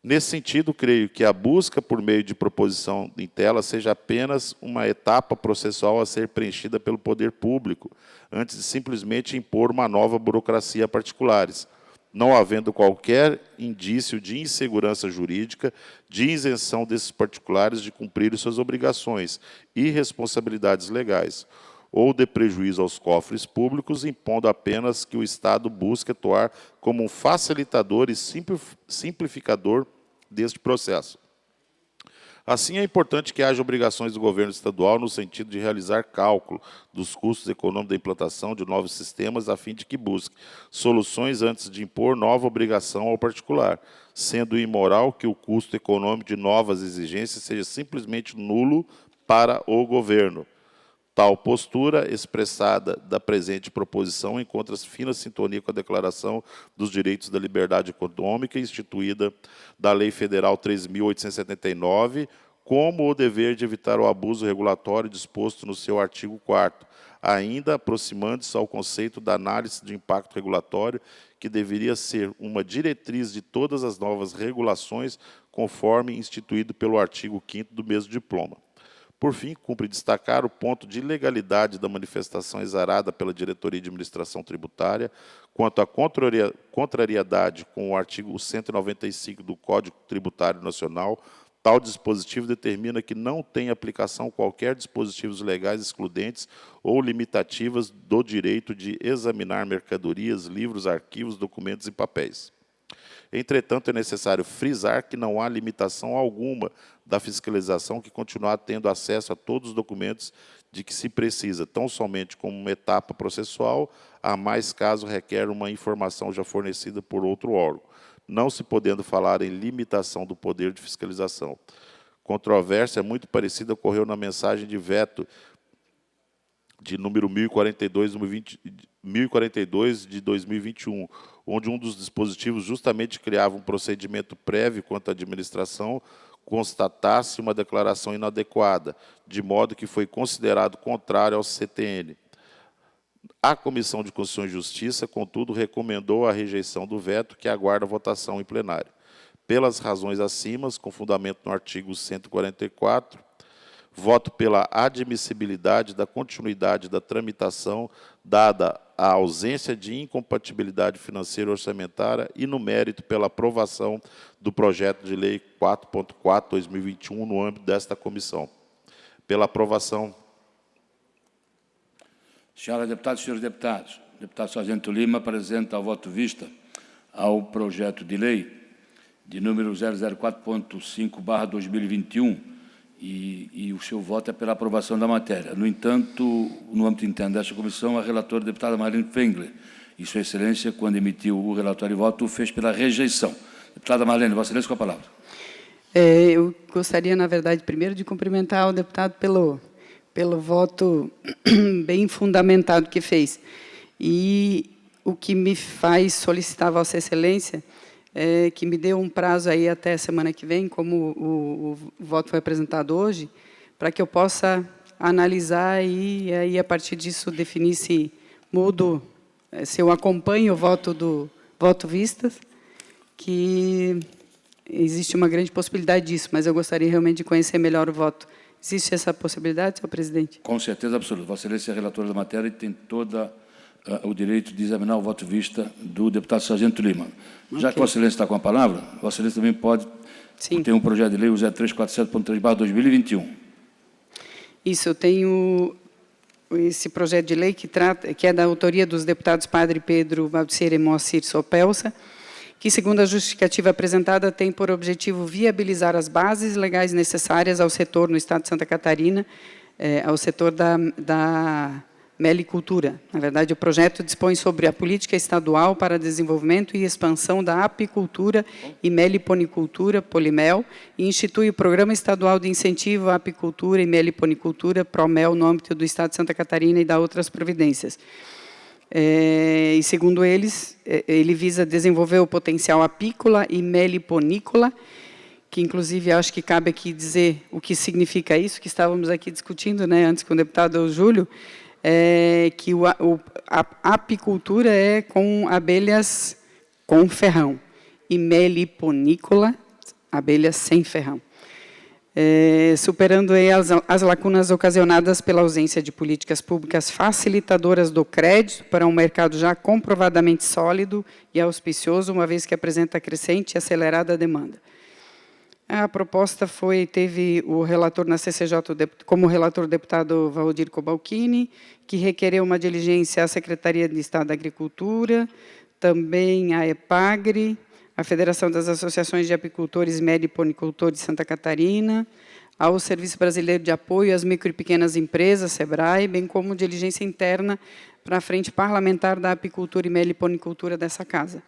Speaker 7: Nesse sentido, creio que a busca por meio de proposição em tela seja apenas uma etapa processual a ser preenchida pelo poder público, antes de simplesmente impor uma nova burocracia a particulares, não havendo qualquer indício de insegurança jurídica, de isenção desses particulares de cumprir suas obrigações e responsabilidades legais, ou de prejuízo aos cofres públicos, impondo apenas que o Estado busque atuar como um facilitador e simplificador deste processo. Assim, é importante que haja obrigações do governo estadual no sentido de realizar cálculo dos custos econômicos da implantação de novos sistemas, a fim de que busque soluções antes de impor nova obrigação ao particular, sendo imoral que o custo econômico de novas exigências seja simplesmente nulo para o governo. Tal postura, expressada da presente proposição, encontra-se fina sintonia com a Declaração dos Direitos da Liberdade Econômica, instituída da Lei Federal 3.879, como o dever de evitar o abuso regulatório disposto no seu artigo 4º, ainda aproximando-se ao conceito da análise de impacto regulatório, que deveria ser uma diretriz de todas as novas regulações, conforme instituído pelo artigo 5º do mesmo diploma. Por fim, cumpre destacar o ponto de legalidade da manifestação exarada pela Diretoria de Administração Tributária quanto à contrariedade com o artigo 195 do Código Tributário Nacional. Tal dispositivo determina que não tem aplicação qualquer dispositivos legais excludentes ou limitativas do direito de examinar mercadorias, livros, arquivos, documentos e papéis. Entretanto, é necessário frisar que não há limitação alguma da fiscalização que continuar tendo acesso a todos os documentos de que se precisa, tão somente como uma etapa processual, a mais caso requer uma informação já fornecida por outro órgão, não se podendo falar em limitação do poder de fiscalização. Controvérsia muito parecida ocorreu na mensagem de veto de número 1042 de 2021, onde um dos dispositivos justamente criava um procedimento prévio quanto à administração, constatasse uma declaração inadequada, de modo que foi considerado contrário ao CTN. A Comissão de Constituição e Justiça, contudo, recomendou a rejeição do veto, que aguarda votação em plenário. Pelas razões acima, com fundamento no artigo 144, voto pela admissibilidade da continuidade da tramitação, dada a ausência de incompatibilidade financeira e orçamentária, e no mérito pela aprovação do projeto de lei 4.4/2021 no âmbito desta comissão. Pela aprovação.
Speaker 1: Senhoras deputadas e senhores deputados, o deputado Sargento Lima apresenta ao voto vista ao projeto de lei de número 004.5/2021, e o seu voto é pela aprovação da matéria. No entanto, no âmbito interno desta comissão, a relatora, a deputada Marlene Fengler, e Sua Excelência, quando emitiu o relatório de voto, o fez pela rejeição. Deputada Marlene, Vossa Excelência, com a palavra.
Speaker 5: Eu gostaria, na verdade, primeiro de cumprimentar o deputado pelo voto bem fundamentado que fez. E o que me faz solicitar a Vossa Excelência que me dê um prazo aí até semana que vem, como o voto foi apresentado hoje, para que eu possa analisar e aí, a partir disso, definir se mudo, se eu acompanho o voto do voto vistas, que existe uma grande possibilidade disso, mas eu gostaria realmente de conhecer melhor o voto. Existe essa possibilidade, senhor presidente?
Speaker 1: Com certeza absoluta. Vossa Excelência é relatora da matéria e tem todo o direito de examinar o voto vista do deputado Sargento Lima. Já que Vossa Excelência está com a palavra, Vossa Excelência também pode ter um projeto de lei, o 0347.3/2021.
Speaker 5: Isso, eu tenho esse projeto de lei que é da autoria dos deputados Padre Pedro Baldiceira e Moacir Sopelsa, que, segundo a justificativa apresentada, tem por objetivo viabilizar as bases legais necessárias ao setor no Estado de Santa Catarina, ao setor da melicultura. Na verdade, o projeto dispõe sobre a política estadual para desenvolvimento e expansão da apicultura e meliponicultura, Polimel, e institui o Programa Estadual de Incentivo à Apicultura e Meliponicultura, PROMEL, no âmbito do Estado de Santa Catarina e da outras providências. E, segundo eles, ele visa desenvolver o potencial apícola e meliponícola, que, inclusive, acho que cabe aqui dizer o que significa isso, que estávamos aqui discutindo, né, antes com o deputado Júlio, que a apicultura é com abelhas com ferrão, e meliponícola abelhas sem ferrão. Superando aí as lacunas ocasionadas pela ausência de políticas públicas facilitadoras do crédito para um mercado já comprovadamente sólido e auspicioso, uma vez que apresenta crescente e acelerada demanda. A proposta teve o relator na CCJ, como relator o deputado Valdir Cobalcini, que requereu uma diligência à Secretaria de Estado da Agricultura, também à EPAGRE, a Federação das Associações de Apicultores e Meliponicultores de Santa Catarina, ao Serviço Brasileiro de Apoio às Micro e Pequenas Empresas, SEBRAE, bem como diligência interna para a Frente Parlamentar da Apicultura e Meliponicultura dessa Casa.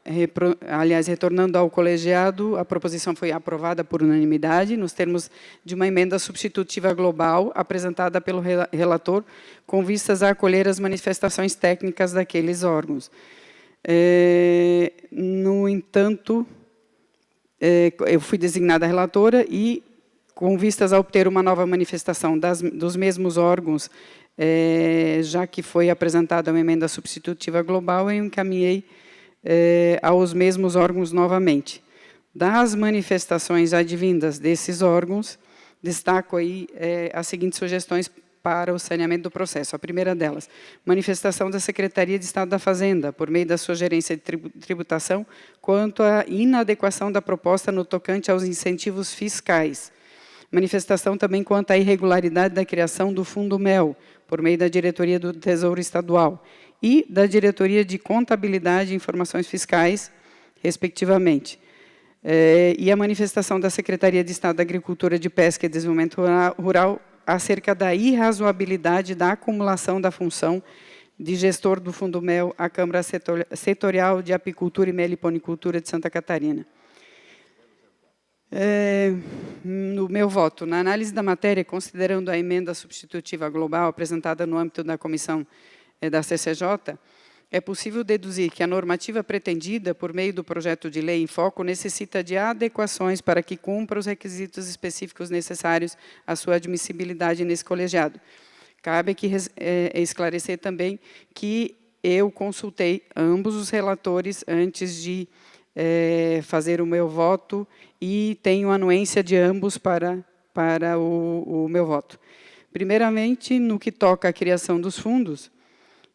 Speaker 5: Retornando ao colegiado, a proposição foi aprovada por unanimidade, nos termos de uma emenda substitutiva global, apresentada pelo relator, com vistas a acolher as manifestações técnicas daqueles órgãos. No entanto, eu fui designada relatora e, com vistas a obter uma nova manifestação dos mesmos órgãos, já que foi apresentada uma emenda substitutiva global, eu encaminhei aos mesmos órgãos novamente. Das manifestações advindas desses órgãos, destaco aí as seguintes sugestões para o saneamento do processo. A primeira delas, manifestação da Secretaria de Estado da Fazenda, por meio da sua gerência de tributação, quanto à inadequação da proposta no tocante aos incentivos fiscais. Manifestação também quanto à irregularidade da criação do Fundo MEL, por meio da Diretoria do Tesouro Estadual, e da Diretoria de Contabilidade e Informações Fiscais, respectivamente. E a manifestação da Secretaria de Estado da Agricultura, de Pesca e Desenvolvimento Rural acerca da irrazoabilidade da acumulação da função de gestor do Fundo MEL à Câmara Setorial de Apicultura e Meliponicultura de Santa Catarina. No meu voto, na análise da matéria, considerando a emenda substitutiva global apresentada no âmbito da comissão da CCJ, é possível deduzir que a normativa pretendida por meio do projeto de lei em foco necessita de adequações para que cumpra os requisitos específicos necessários à sua admissibilidade nesse colegiado. Cabe aqui esclarecer também que eu consultei ambos os relatores antes de fazer o meu voto e tenho anuência de ambos para o meu voto. Primeiramente, no que toca à criação dos fundos,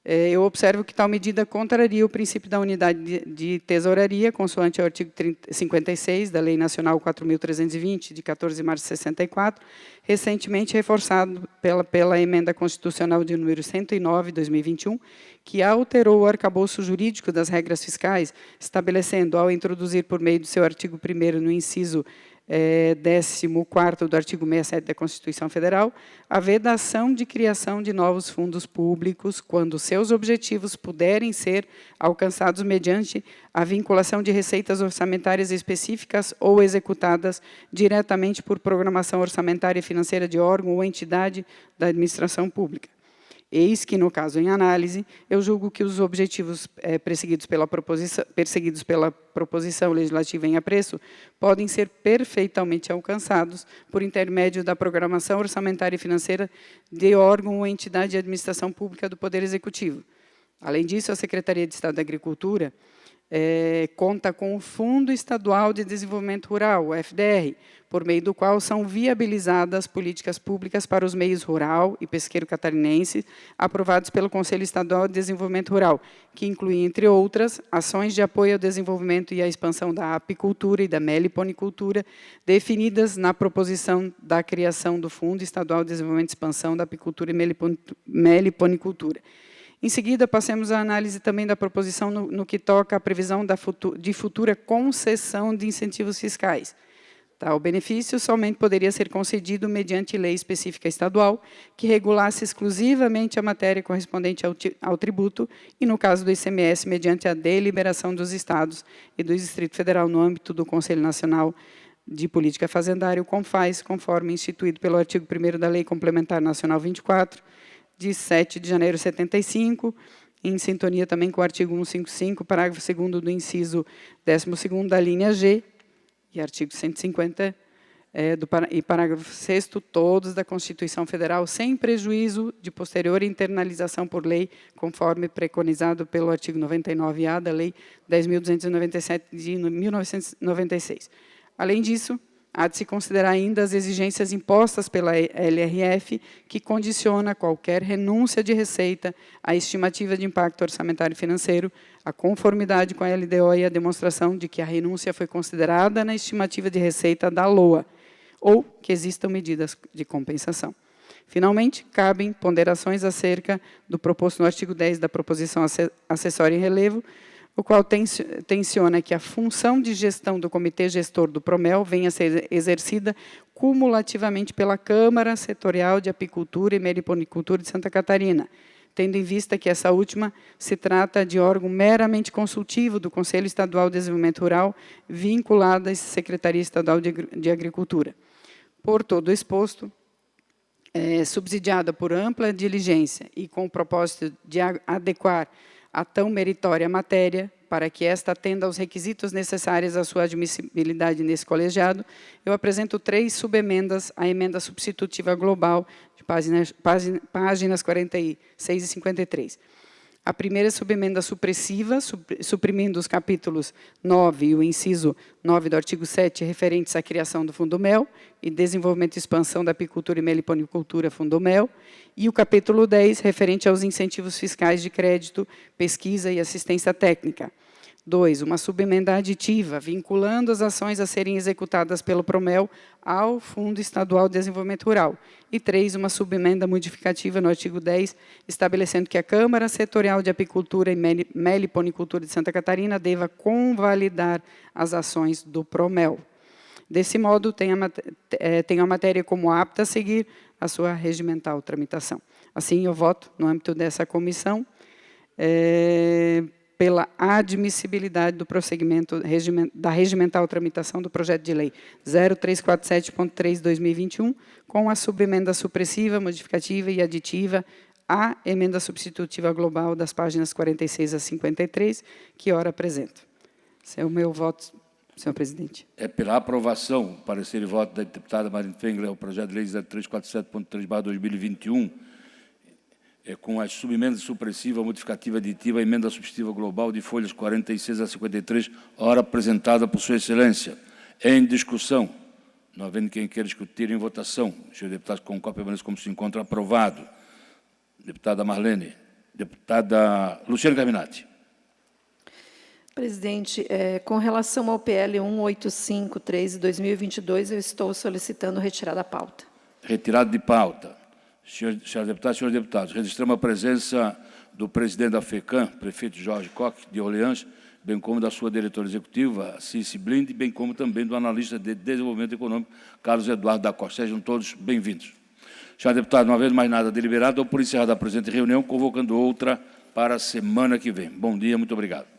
Speaker 5: eu observo que tal medida contraria o princípio da unidade de tesouraria, consoante o artigo 56 da Lei Nacional 4.320, de 14 de março de 64, recentemente reforçado pela Emenda Constitucional de número 109, 2021, que alterou o arcabouço jurídico das regras fiscais, estabelecendo, ao introduzir por meio do seu artigo 1º no inciso 14º do artigo 67 da Constituição Federal, a vedação de criação de novos fundos públicos, quando seus objetivos puderem ser alcançados mediante a vinculação de receitas orçamentárias específicas ou executadas diretamente por programação orçamentária e financeira de órgão ou entidade da administração pública. Eis que, no caso em análise, eu julgo que os objetivos perseguidos pela proposição legislativa em apreço podem ser perfeitamente alcançados por intermédio da programação orçamentária e financeira de órgão ou entidade de administração pública do Poder Executivo. Além disso, a Secretaria de Estado da Agricultura conta com o Fundo Estadual de Desenvolvimento Rural, o FDR, por meio do qual são viabilizadas políticas públicas para os meios rural e pesqueiro catarinense, aprovados pelo Conselho Estadual de Desenvolvimento Rural, que inclui, entre outras, ações de apoio ao desenvolvimento e à expansão da apicultura e da meliponicultura, definidas na proposição da criação do Fundo Estadual de Desenvolvimento e Expansão da Apicultura e Meliponicultura. Em seguida, passemos à análise também da proposição no que toca à previsão de futura concessão de incentivos fiscais. Tal benefício somente poderia ser concedido mediante lei específica estadual, que regulasse exclusivamente a matéria correspondente ao tributo, e, no caso do ICMS, mediante a deliberação dos Estados e do Distrito Federal no âmbito do Conselho Nacional de Política Fazendária, o CONFAS, conforme instituído pelo artigo 1º da Lei Complementar Nacional 24, de 7 de janeiro de 75, em sintonia também com o artigo 155, parágrafo 2º do inciso 12º da linha G, e artigo 150, e parágrafo 6º, todos da Constituição Federal, sem prejuízo de posterior internalização por lei, conforme preconizado pelo artigo 99-A da Lei 10.297 de 1996. Além disso, há de se considerar ainda as exigências impostas pela LRF, que condiciona qualquer renúncia de receita à estimativa de impacto orçamentário e financeiro, a conformidade com a LDO e a demonstração de que a renúncia foi considerada na estimativa de receita da LOA, ou que existam medidas de compensação. Finalmente, cabem ponderações acerca do proposto no artigo 10 da proposição acessória em relevo, o qual tenciona que a função de gestão do Comitê Gestor do PROMEL venha a ser exercida cumulativamente pela Câmara Setorial de Apicultura e Meliponicultura de Santa Catarina, tendo em vista que essa última se trata de órgão meramente consultivo do Conselho Estadual de Desenvolvimento Rural, vinculado à Secretaria Estadual de Agricultura. Por todo o exposto, subsidiada por ampla diligência e com o propósito de adequar a tão meritória matéria, para que esta atenda aos requisitos necessários à sua admissibilidade nesse colegiado, eu apresento 3 subemendas à emenda substitutiva global, de páginas 46 e 53. A primeira subemenda supressiva, suprimindo os capítulos 9 e o inciso 9 do artigo 7, referentes à criação do Fundo Mel e desenvolvimento e expansão da apicultura e meliponicultura Fundo Mel, e o capítulo 10, referente aos incentivos fiscais de crédito, pesquisa e assistência técnica. 2, uma subemenda aditiva, vinculando as ações a serem executadas pelo PROMEL ao Fundo Estadual de Desenvolvimento Rural. E 3, uma subemenda modificativa no artigo 10, estabelecendo que a Câmara Setorial de Apicultura e Meliponicultura de Santa Catarina deva convalidar as ações do PROMEL. Desse modo, tenho a matéria como apta a seguir a sua regimental tramitação. Assim, eu voto, no âmbito dessa comissão, pela admissibilidade do prosseguimento da regimental tramitação do projeto de lei 0347.3/2021, com a subemenda supressiva, modificativa e aditiva à emenda substitutiva global das páginas 46 a 53, que ora apresento. Esse é o meu voto, senhor presidente.
Speaker 1: É pela aprovação, parecer e voto da deputada Marina Fengler, o projeto de lei 0347.3/2021, com as subemendas supressiva, modificativa aditiva, emenda substitutiva global de folhas 46 a 53, hora apresentada por Sua Excelência. Em discussão, não havendo quem queira discutir, em votação. Senhor deputado, com cópia permanece como se encontra aprovado. Deputada Marlene. Deputada Luciana Carminati.
Speaker 4: Presidente, com relação ao PL 1853 de 2022, eu estou solicitando retirar da pauta.
Speaker 1: Retirado de pauta. Senhoras deputadas, senhores deputados, registramos a presença do presidente da FECAM, prefeito Jorge Koch, de Orleans, bem como da sua diretora executiva, Cici Blind, bem como também do analista de desenvolvimento econômico, Carlos Eduardo da Costa. Sejam todos bem-vindos. Senhores deputados, não havendo mais nada deliberado, dou por encerrada a presente reunião, convocando outra para a semana que vem. Bom dia, muito obrigado.